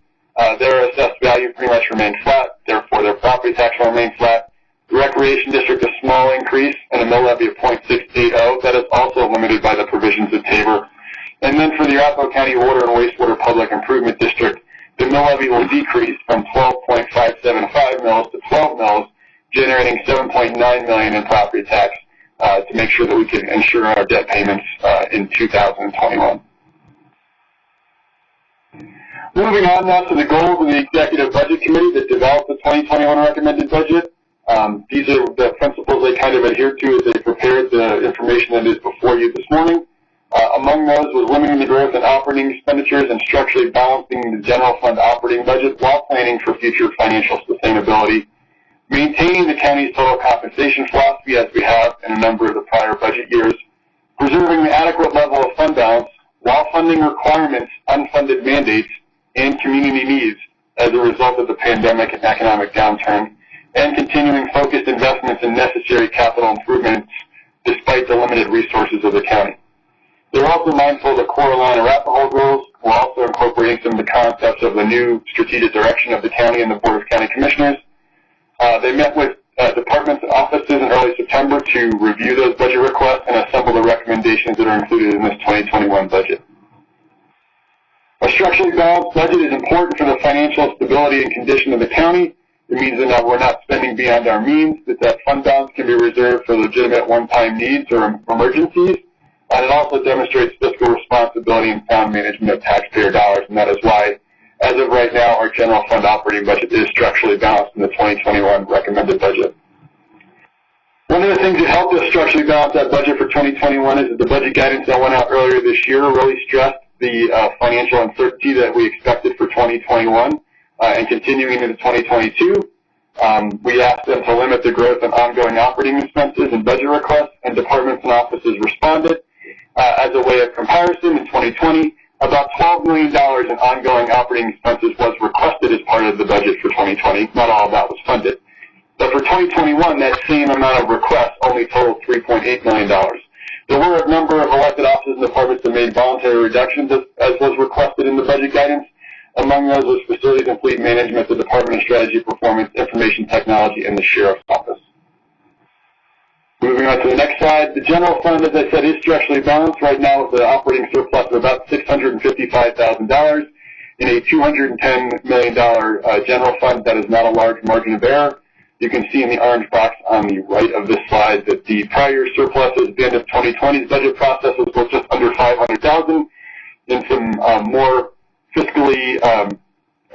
their assessed value pretty much remained flat. Therefore, their property tax will remain flat. The Recreation District, a small increase and a mill levy of 0.680. That is also limited by the provisions of Tabor. And then for the Arapahoe County Water and Wastewater Public Improvement District, the mill levy will decrease from 12.575 mills to 12 mills, generating $7.9 million in property tax to make sure that we can ensure our debt payments in 2021. Moving on now to the goals of the Executive Budget Committee that developed the 2021 recommended budget. These are the principles they kind of adhere to as they prepared the information that is before you this morning. Among those was limiting the growth in operating expenditures and structurally balancing the general fund operating budget while planning for future financial sustainability. Maintaining the county's total compensation philosophy as we have in a number of the prior budget years. Preserving the adequate level of fund balance while funding requirements, unfunded mandates, and community needs as a result of the pandemic and economic downturn. and continuing focused investments in necessary capital improvements despite the limited resources of the county. They're also mindful of the Coraline Arapahoe goals, while also incorporating some of the concepts of the new strategic direction of the county and the Board of County Commissioners. They met with departments and offices in early September to review those budget requests and assemble the recommendations that are included in this 2021 budget. A structurally balanced budget is important for the financial stability and condition of the county. It means that we're not spending beyond our means, that fund balance can be reserved for legitimate one-time needs or emergencies. And it also demonstrates fiscal responsibility and sound management of taxpayer dollars, and that is why, as of right now, our general fund operating budget is structurally balanced in the 2021 recommended budget. One of the things that helped us structurally balance that budget for 2021 is that the budget guidance that went out earlier this year really stressed the financial uncertainty that we expected for 2021 and continuing into 2022. We asked them to limit the growth in ongoing operating expenses and budget requests, and departments and offices responded. As a way of comparison, in 2020, about $12 million in ongoing operating expenses was requested as part of the budget for 2020. Not all of that was funded. But for 2021, that same amount of requests only totaled $3.8 million. There were a number of elected offices and departments that made voluntary reductions as was requested in the budget guidance. Among those was Facilities and Fleet Management, the Department of Strategy, Performance, Information Technology, and the Sheriff's Office. Moving on to the next slide, the general fund, as I said, is structurally balanced right now with an operating surplus of about $655,000 in a $210 million general fund. That is not a large margin of error. You can see in the orange box on the right of this slide that the prior surplus at the end of 2020's budget process was just under $500,000. In some more fiscally,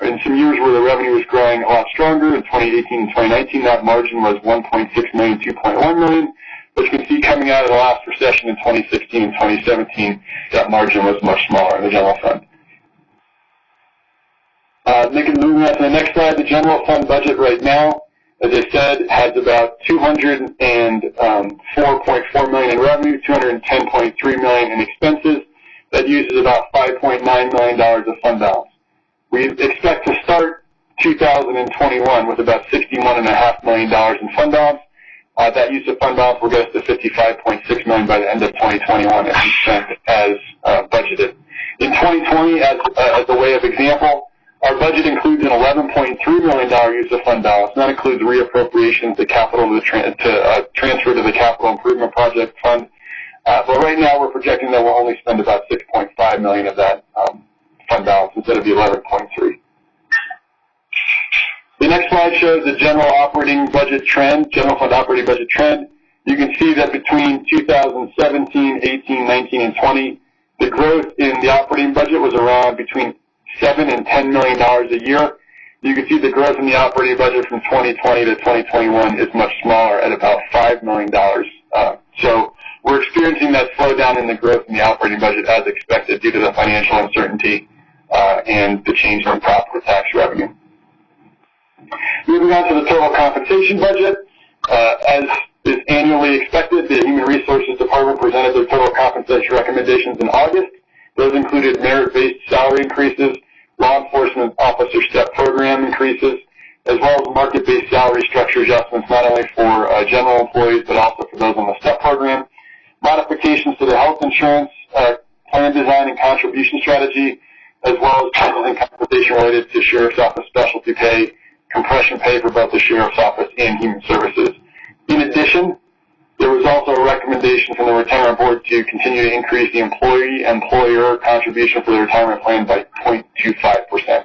in some years where the revenue was growing a lot stronger, in 2018 and 2019, that margin was $1.6 million, $2.1 million. But you can see coming out of the last recession in 2016 and 2017, that margin was much smaller in the general fund. Moving on to the next slide, the general fund budget right now, as I said, has about $204.4 million in revenue, $210.3 million in expenses. That uses about $5.9 million of fund balance. We expect to start 2021 with about $61.5 million in fund balance. That use of fund balance will get us to $55.6 million by the end of 2021 as budgeted. In 2020, as a way of example, our budget includes an $11.3 million use of fund balance. And that includes reappropriations to capital transfer to the Capital Improvement Project Fund. But right now, we're projecting that we'll only spend about $6.5 million of that fund balance instead of the $11.3. The next slide shows the general operating budget trend, general fund operating budget trend. You can see that between 2017, 18, 19, and 20, the growth in the operating budget was around between $7 and $10 million a year. You can see the growth in the operating budget from 2020 to 2021 is much smaller at about $5 million. So we're experiencing that slowdown in the growth in the operating budget as expected due to the financial uncertainty and the change in property tax revenue. Moving on to the total compensation budget, as is annually expected, the Human Resources Department presented their total compensation recommendations in August. Those included merit-based salary increases, law enforcement officer step program increases, as well as market-based salary structure adjustments not only for general employees but also for those on the step program, modifications to the health insurance plan design and contribution strategy, as well as changes in compensation related to Sheriff's Office specialty pay, compression pay for both the Sheriff's Office and Human Services. In addition, there was also a recommendation from the Retirement Board to continue to increase the employee-employer contribution for the retirement plan by 0.25%.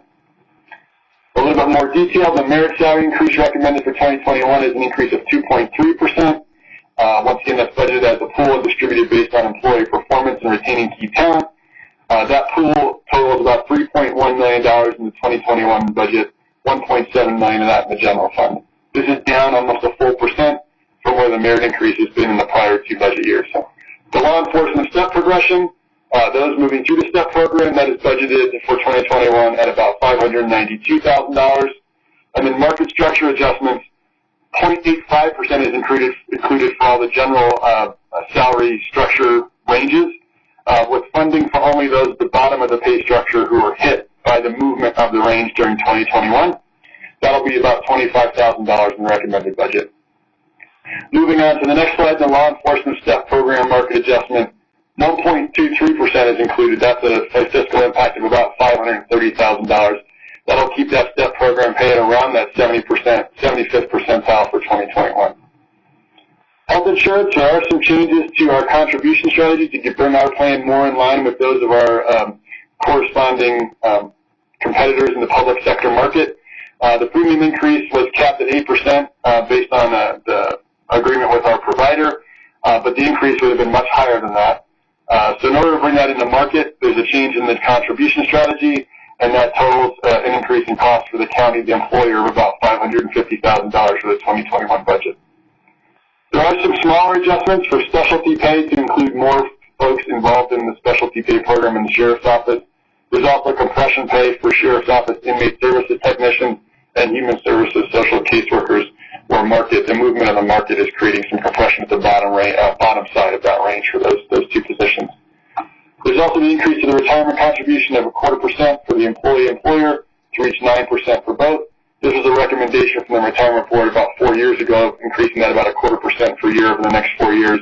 A little bit more detail, the merit salary increase recommended for 2021 is an increase of 2.3%. Once again, that's budgeted as a pool and distributed based on employee performance and retaining key talent. That pool totals about $3.1 million in the 2021 budget, $1.7 million of that in the general fund. This is down almost a full percent from where the merit increase has been in the prior two budget years. So the law enforcement step progression, those moving through the step program, that is budgeted for 2021 at about $592,000. And then market structure adjustments, 0.85% is included for all the general salary structure ranges, with funding for only those at the bottom of the pay structure who were hit by the movement of the range during 2021. That'll be about $25,000 in the recommended budget. Moving on to the next slide, the law enforcement STEP program market adjustment. 1.23% is included. That's a fiscal impact of about $530,000. That'll keep that STEP program paying around that 75th percentile for 2021. Health insurance, there are some changes to our contribution strategy to bring our plan more in line with those of our corresponding competitors in the public sector market. The premium increase was capped at 8% based on the agreement with our provider, but the increase would have been much higher than that. So in order to bring that into market, there's a change in the contribution strategy, and that totals an increase in cost for the county, the employer, of about $550,000 for the 2021 budget. There are some smaller adjustments for specialty pay to include more folks involved in the specialty pay program in the Sheriff's Office. There's also compression pay for Sheriff's Office inmate services technicians and human services social caseworkers, where the movement of the market is creating some compression at the bottom side of that range for those two positions. There's also the increase to the retirement contribution of 0.25% for the employee-employer to reach 9% for both. This was a recommendation from the retirement board about 4 years ago, increasing that about 0.25% per year over the next 4 years.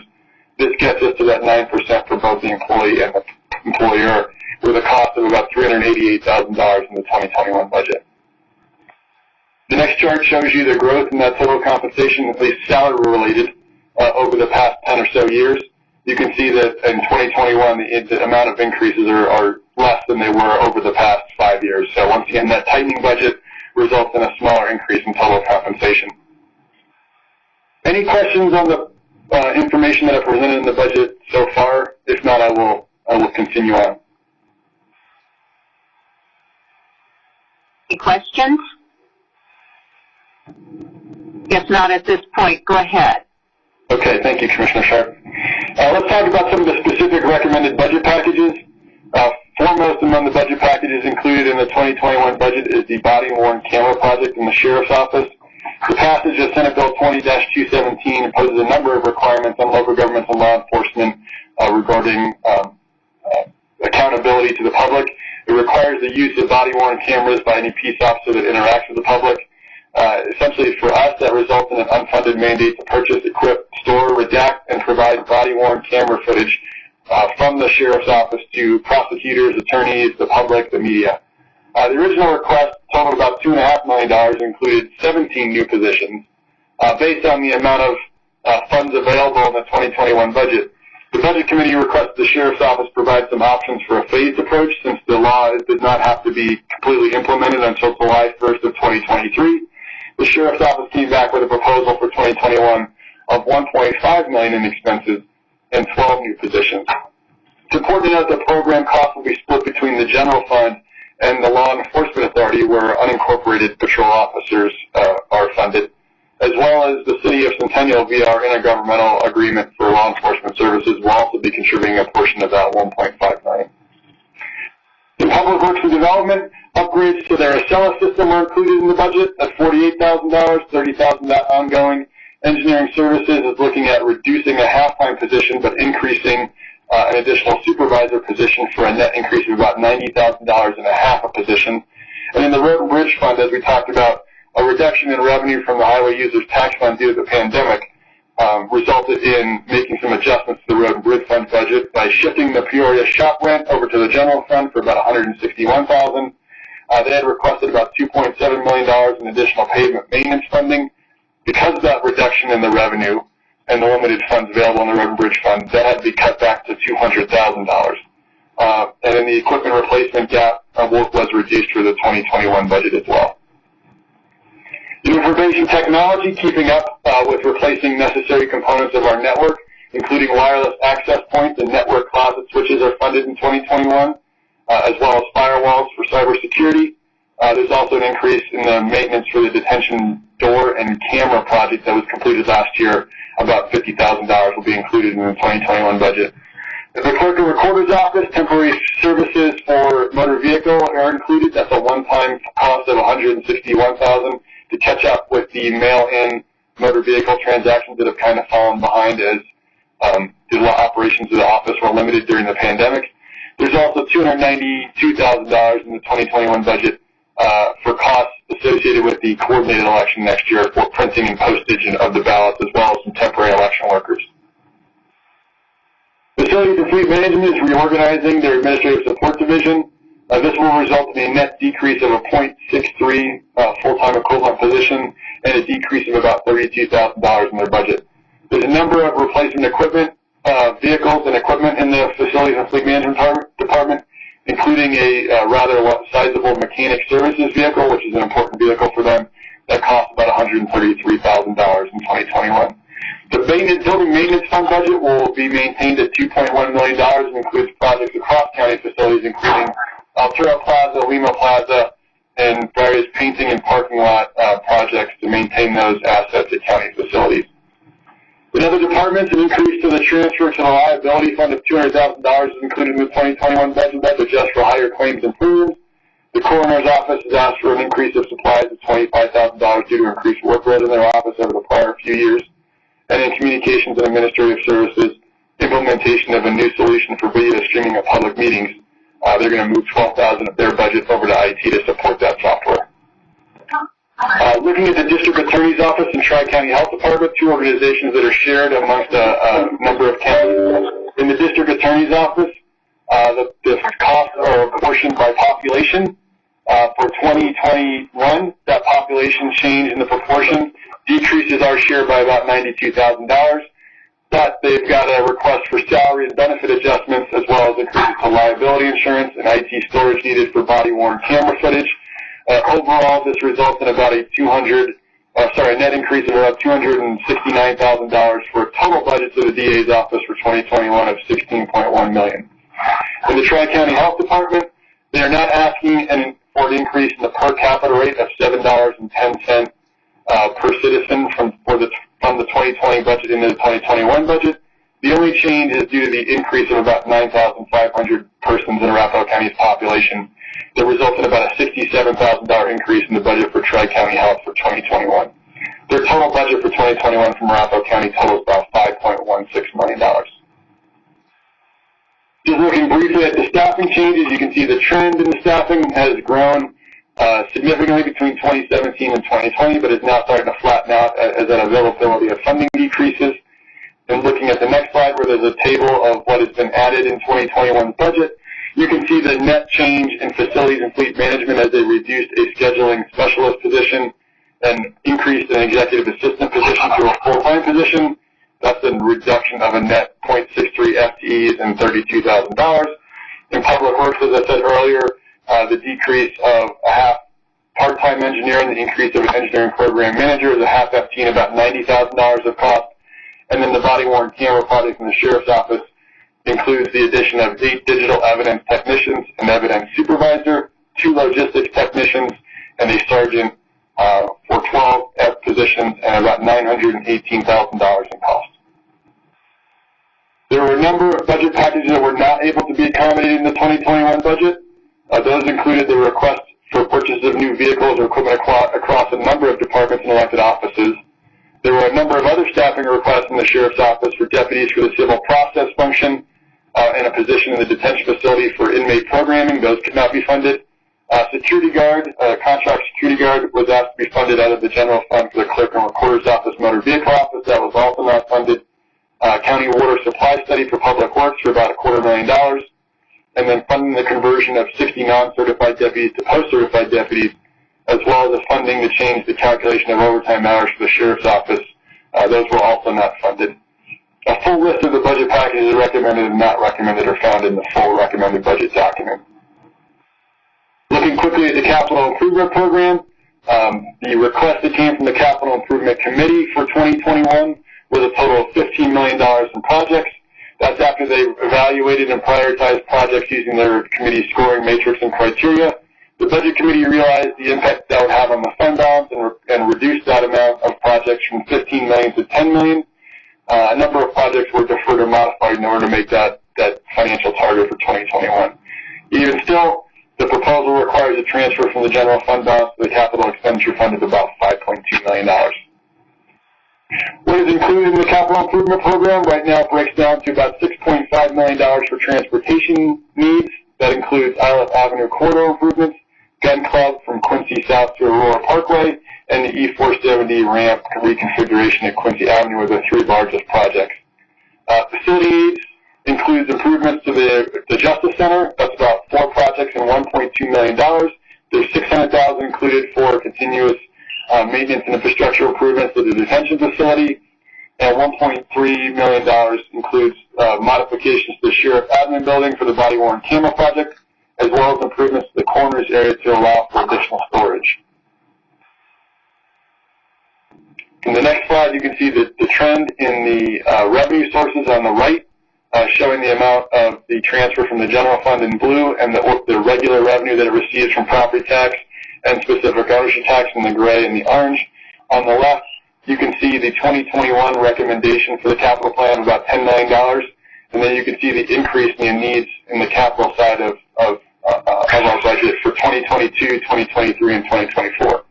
This gets us to that 9% for both the employee and the employer, with a cost of about $388,000 in the 2021 budget. The next chart shows you the growth in that total compensation, at least salary-related, over the past 10 or so years. You can see that in 2021, the amount of increases are less than they were over the past 5 years. So once again, that tightening budget results in a smaller increase in total compensation. Any questions on the information that I presented in the budget so far? If not, I will continue on. Any questions? If not at this point, go ahead. Okay, thank you, Commissioner Sharp. Let's talk about some of the specific recommended budget packages. Foremost among the budget packages included in the 2021 budget is the body-worn camera project in the Sheriff's Office. The passage of Senate Bill 20-217 imposes a number of requirements on local governments and law enforcement regarding accountability to the public. It requires the use of body-worn cameras by any peace officer that interacts with the public. Essentially, for us, that results in an unfunded mandate to purchase, equip, store, redact, and provide body-worn camera footage from the Sheriff's Office to prosecutors, attorneys, the public, the media. The original request totaled about $2.5 million and included 17 new positions. Based on the amount of funds available in the 2021 budget, the Budget Committee requested the Sheriff's Office provide some options for a phased approach, since the law did not have to be completely implemented until July 1st of 2023. The Sheriff's Office came back with a proposal for 2021 of $1.5 million in expenses and 12 new positions. It's important to note the program costs will be split between the general fund and the Law Enforcement Authority, where unincorporated patrol officers are funded, as well as the City of Centennial via our intergovernmental agreement for law enforcement services will also be contributing a portion of that $1.5 million. In Public Works and Development, upgrades to their Acela system are included in the budget at $48,000, $30,000 ongoing. Engineering Services is looking at reducing a half-time position but increasing an additional supervisor position for a net increase of about $90,000 and a half a position. And in the Road and Bridge Fund, as we talked about, a reduction in revenue from the Highway Users Tax Fund due to the pandemic resulted in making some adjustments to the Road and Bridge Fund budget by shifting the Peoria shop rent over to the general fund for about $161,000. They had requested about $2.7 million in additional pavement maintenance funding. Because of that reduction in the revenue and the limited funds available in the Road and Bridge Fund, that had to be cut back to $200,000. And then the equipment replacement gap was reduced for the 2021 budget as well. In information technology, keeping up with replacing necessary components of our network, including wireless access points and network closet switches, are funded in 2021, as well as firewalls for cybersecurity. There's also an increase in the maintenance for the detention door and camera project that was completed last year. About $50,000 will be included in the 2021 budget. The Clerk and Recorder's Office, temporary services for motor vehicle are included. That's a one-time cost of $161,000 to catch up with the mail-in motor vehicle transactions that have kind of fallen behind as the operations of the office were limited during the pandemic. There's also $292,000 in the 2021 budget for costs associated with the coordinated election next year for printing and postage of the ballots, as well as some temporary election workers. Facilities and Fleet Management is reorganizing their Administrative Support Division. This will result in a net decrease of a 0.63 full-time equivalent position and a decrease of about $32,000 in their budget. There's a number of replacement equipment, vehicles and equipment in the Facilities and Fleet Management Department, including a rather sizable mechanic services vehicle, which is an important vehicle for them, that costs about $133,000 in 2021. The building maintenance fund budget will be maintained at $2.1 million and includes projects across county facilities, including Altura Plaza, Lima Plaza, and various painting and parking lot projects to maintain those assets at county facilities. In other departments, an increase to the transfer to the liability fund of $200,000 is included in the 2021 budget. That's adjusted for higher claims and premiums. The coroner's office has asked for an increase of supplies of $25,000 due to increased workload in their office over the prior few years. And in communications and administrative services, implementation of a new solution for video streaming of public meetings. They're going to move $12,000 of their budget over to IT to support that software. Looking at the District Attorney's Office and Tri-County Health Department, two organizations that are shared amongst a number of counties. In the District Attorney's Office, the costs are apportioned by population. For 2021, that population change in the proportion decreases our share by about $92,000. But they've got a request for salary and benefit adjustments, as well as increases to liability insurance and IT storage needed for body-worn camera footage. Overall, this results in about a net increase of about $269,000 for a total budget to the DA's office for 2021 of $16.1 million. In the Tri-County Health Department, they are not asking for an increase in the per capita rate of $7.10 per citizen from the 2020 budget into the 2021 budget. The only change is due to the increase of about 9,500 persons in Arapahoe County's population that results in about a $67,000 increase in the budget for Tri-County Health for 2021. Their total budget for 2021 from Arapahoe County totals about $5.16 million. Just looking briefly at the staffing changes, you can see the trend in the staffing has grown significantly between 2017 and 2020, but is now starting to flatten out as that availability of funding decreases. And looking at the next slide, where there's a table of what has been added in 2021's budget, you can see the net change in Facilities and Fleet Management as they reduced a scheduling specialist position and increased an executive assistant position to a full-time position. That's a reduction of a net 0.63 FTEs and $32,000. In Public Works, as I said earlier, the decrease of a half part-time engineer and the increase of an engineering program manager is a half FTE and about $90,000 of cost. And then the body-worn camera project in the Sheriff's Office includes the addition of 8 digital evidence technicians, an evidence supervisor, 2 logistics technicians, and a sergeant for 12 positions and about $918,000 in cost. There were a number of budget packages that were not able to be accommodated in the 2021 budget. Those included the request for purchase of new vehicles or equipment across a number of departments and elected offices. There were a number of other staffing requests in the Sheriff's Office for deputies for the civil process function and a position in the detention facility for inmate programming. Those could not be funded. Security guard, contract security guard was asked to be funded out of the general fund for the clerk and recorder's office motor vehicle office. That was also not funded. County water supply study for Public Works for about $250,000. And then funding the conversion of 60 non-certified deputies to post-certified deputies, as well as the funding to change the calculation of overtime hours for the Sheriff's Office. Those were also not funded. A full list of the budget packages recommended and not recommended are found in the full recommended budget document. Looking quickly at the Capital Improvement Program, the request that came from the Capital Improvement Committee for 2021 was a total of $15 million in projects. That's after they evaluated and prioritized projects using their committee scoring matrix and criteria. The Budget Committee realized the impact that would have on the fund balance and reduced that amount of projects from $15 million to $10 million. A number of projects were deferred or modified in order to make that financial target for 2021. Even still, the proposal requires a transfer from the general fund balance to the capital expenditure fund of about $5.2 million. What is included in the Capital Improvement Program right now breaks down to about $6.5 million for transportation needs. That includes Islet Avenue corridor improvements, Gun Club from Quincy South to Aurora Parkway, and the E470 ramp reconfiguration at Quincy Avenue are the three largest projects. Facility needs includes improvements to the Justice Center. That's about 4 projects and $1.2 million. There's $600,000 included for continuous maintenance and infrastructure improvements to the detention facility, and $1.3 million includes modifications to the Sheriff Admin Building for the body-worn camera project, as well as improvements to the coroner's area to allow for additional storage. In the next slide, you can see the trend in the revenue sources on the right, showing the amount of the transfer from the general fund in blue and the regular revenue that it receives from property tax and specific ownership tax in the gray and the orange. On the left, you can see the 2021 recommendation for the capital plan of about $10 million, and then you can see the increase in the needs in the capital side of our budget for 2022, 2023, and 2024.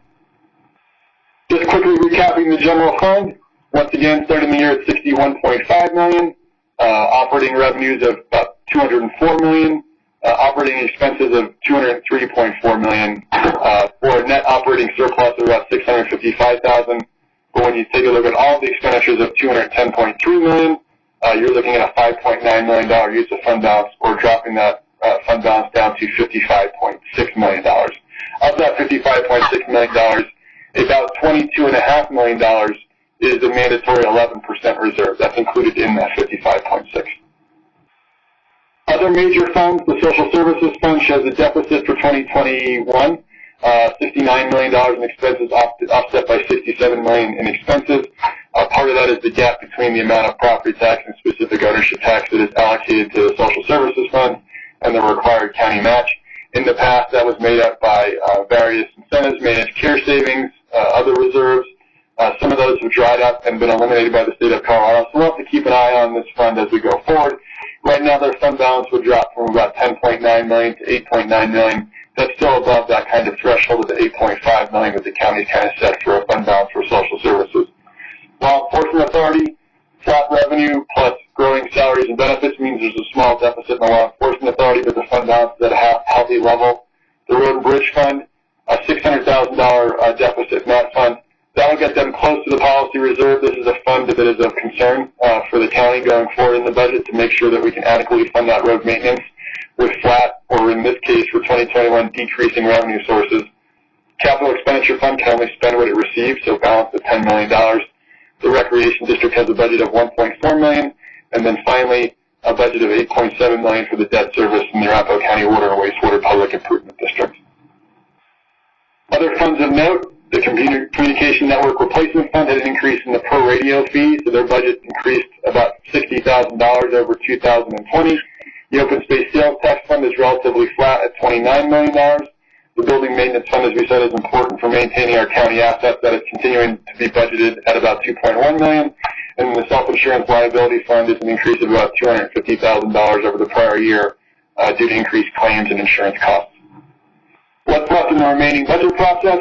Just quickly recapping the general fund, once again, starting the year at $61.5 million, operating revenues of about $204 million, operating expenses of $203.4 million, for a net operating surplus of about $655,000. But when you take a look at all the expenditures of $210.3 million, you're looking at a $5.9 million use of fund balance, or dropping that fund balance down to $55.6 million. Of that $55.6 million, about $22.5 million is the mandatory 11% reserve. That's included in that 55.6. Other major funds, the Social Services Fund shows a deficit for 2021, $69 million in expenses offset by $67 million in expenses. Part of that is the gap between the amount of property tax and specific ownership tax that is allocated to the Social Services Fund and the required county match. In the past, that was made up by various incentives, managed care savings, other reserves. Some of those have dried up and been eliminated by the state of Colorado, so we'll have to keep an eye on this fund as we go forward. Right now, their fund balance would drop from about $10.9 million to $8.9 million. That's still above that kind of threshold of the $8.5 million that the county kind of set for a fund balance for social services. Law Enforcement Authority, flat revenue plus growing salaries and benefits means there's a small deficit in the Law Enforcement Authority, but the fund balance is at a healthy level. The Road and Bridge Fund, a $600,000 deficit in that fund. That'll get them close to the policy reserve. This is a fund that is of concern for the county going forward in the budget to make sure that we can adequately fund that road maintenance with flat, or in this case for 2021, decreasing revenue sources. Capital Expenditure Fund can only spend what it receives, so balance of $10 million. The Recreation District has a budget of $1.4 million, and then finally a budget of $8.7 million for the debt service in the Arapahoe County Water and Wastewater Public Improvement District. Other funds of note, the Communication Network Replacement Fund had an increase in the per radio fee, so their budget increased about $60,000 over 2020. The Open Space Sales Tax Fund is relatively flat at $29 million. The Building Maintenance Fund, as we said, is important for maintaining our county assets. That is continuing to be budgeted at about $2.1 million. And the Self-Insurance Liability Fund is an increase of about $250,000 over the prior year due to increased claims and insurance costs. What's left in the remaining budget process?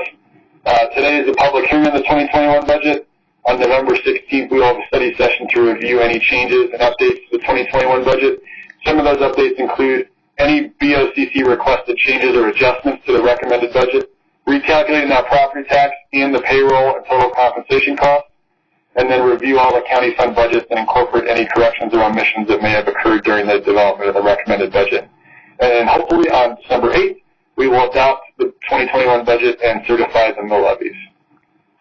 Today is a public hearing on the 2021 budget. On November 16th, we will have a study session to review any changes and updates to the 2021 budget. Some of those updates include any BOCC requested changes or adjustments to the recommended budget, recalculating that property tax and the payroll and total compensation costs, and then review all the county fund budgets and incorporate any corrections or omissions that may have occurred during the development of the recommended budget. And hopefully on December 8th, we will adopt the 2021 budget and certify the mill levies.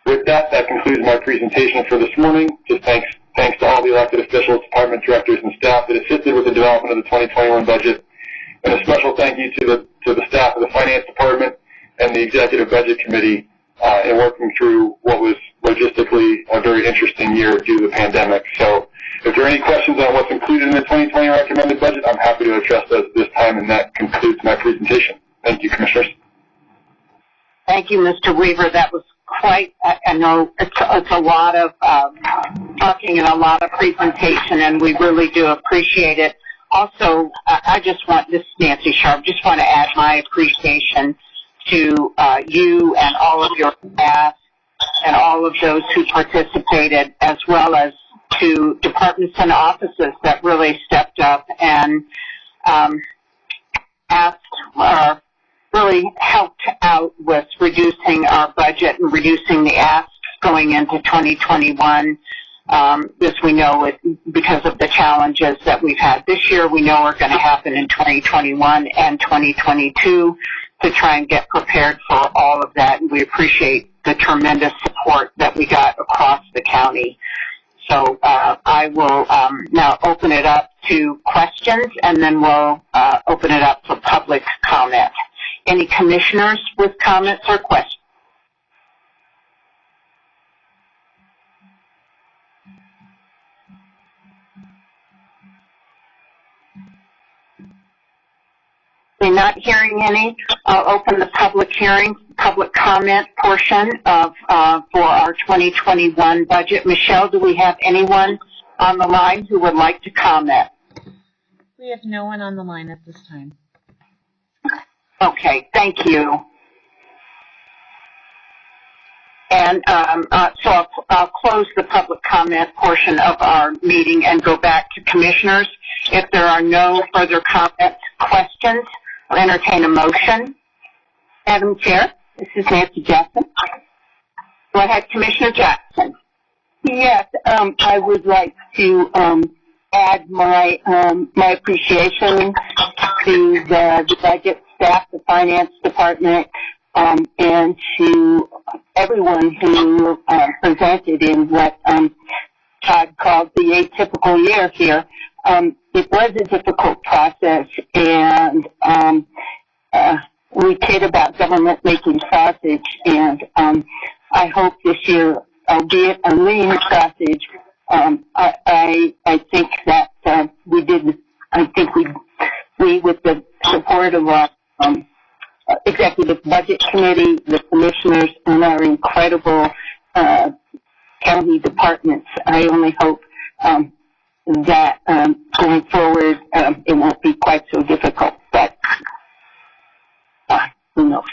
With that, that concludes my presentation for this morning. Just thanks to all the elected officials, department directors, and staff that assisted with the development of the 2021 budget. And a special thank you to the staff of the Finance Department and the Executive Budget Committee in working through what was logistically a very interesting year due to the pandemic. So if there are any questions on what's included in the 2020 recommended budget, I'm happy to address those at this time, and that concludes my presentation. Thank you, Commissioners. Thank you, Mr. Weaver. That was quite, I know it's a lot of talking and a lot of presentation, and we really do appreciate it. Also, this is Nancy Sharp, just want to add my appreciation to you and all of your staff and all of those who participated, as well as to departments and offices that really stepped up and asked really helped out with reducing our budget and reducing the asks going into 2021. This we know because of the challenges that we've had this year, we know are going to happen in 2021 and 2022 to try and get prepared for all of that. And we appreciate the tremendous support that we got across the county. So I will now open it up to questions, and then we'll open it up for public comment. Any commissioners with comments or questions? We're not hearing any. I'll open the public hearing, public comment portion of for our 2021 budget. Michelle, do we have anyone on the line who would like to comment? We have no one on the line at this time. Okay, thank you. And so I'll close the public comment portion of our meeting and go back to commissioners. If there are no further comments, questions, I'll entertain a motion. Madam Chair, this is Nancy Jackson. Go ahead, Commissioner Jackson. Yes, I would like to add my appreciation to the budget staff, the finance department, and to everyone who presented in what Todd called the atypical year here. It was a difficult process, and we kid about government making sausage, and I hope this year, albeit a lean sausage, I think that we did. I think we with the support of our Executive Budget Committee, the commissioners, and our incredible county departments, I only hope that going forward it won't be quite so difficult, but who knows.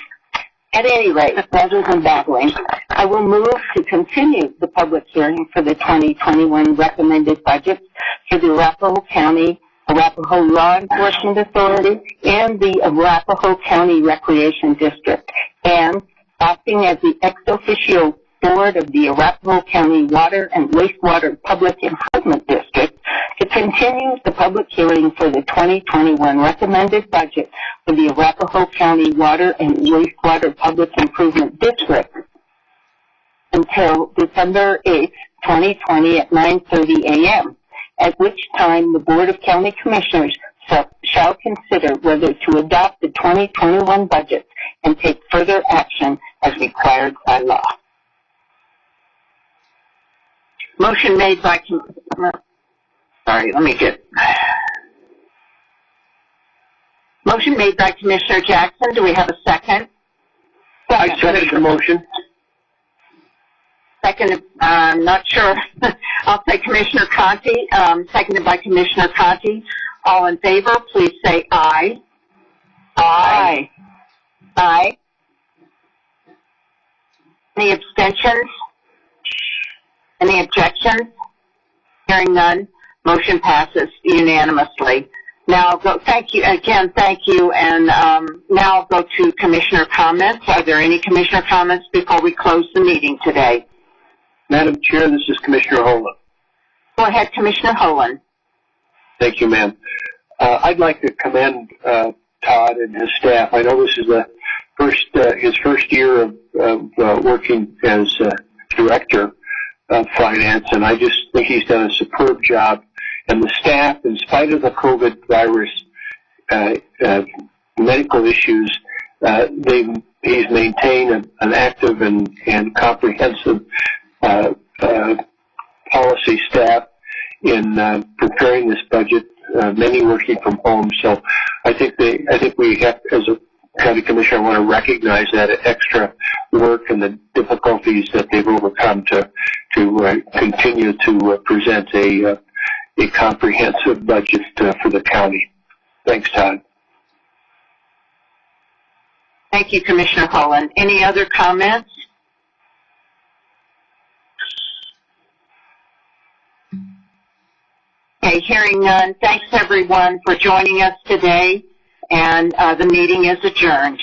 At any rate, rather than babbling, I will move to continue the public hearing for the 2021 recommended budgets for the Arapahoe County, Arapahoe Law Enforcement Authority, and the Arapahoe County Recreation District, and acting as the ex officio board of the Arapahoe County Water and Wastewater Public Improvement District to continue the public hearing for the 2021 recommended budget for the Arapahoe County Water and Wastewater Public Improvement District until December 8th, 2020 at 9:30 a.m., at which time the Board of County Commissioners shall consider whether to adopt the 2021 budget and take further action as required by law. Motion made by Motion made by Commissioner Jackson. Do we have a second? I second the motion. Second, I'm not sure. I'll say Commissioner Conti, seconded by Commissioner Conti. All in favor, please say aye. Aye. Aye. Any abstentions? Any objections? Hearing none, motion passes unanimously. Now I'll go, thank you, and now I'll go to Commissioner comments. Are there any Commissioner comments before we close the meeting today? Madam Chair, this is Commissioner Holan. Go ahead, Commissioner Holan. Thank you, ma'am. I'd like to commend Todd and his staff. I know this is his first year of working as director of finance, and I just think he's done a superb job. And the staff, in spite of the COVID virus medical issues, he's maintained an active and comprehensive policy staff in preparing this budget. Many working from home, so I think we have, as a county commissioner, want to recognize that extra work and the difficulties that they've overcome to continue to present a comprehensive budget for the county. Thanks, Todd. Thank you, Commissioner Holan. Any other comments? Okay, hearing none. Thanks, everyone, for joining us today, and the meeting is adjourned.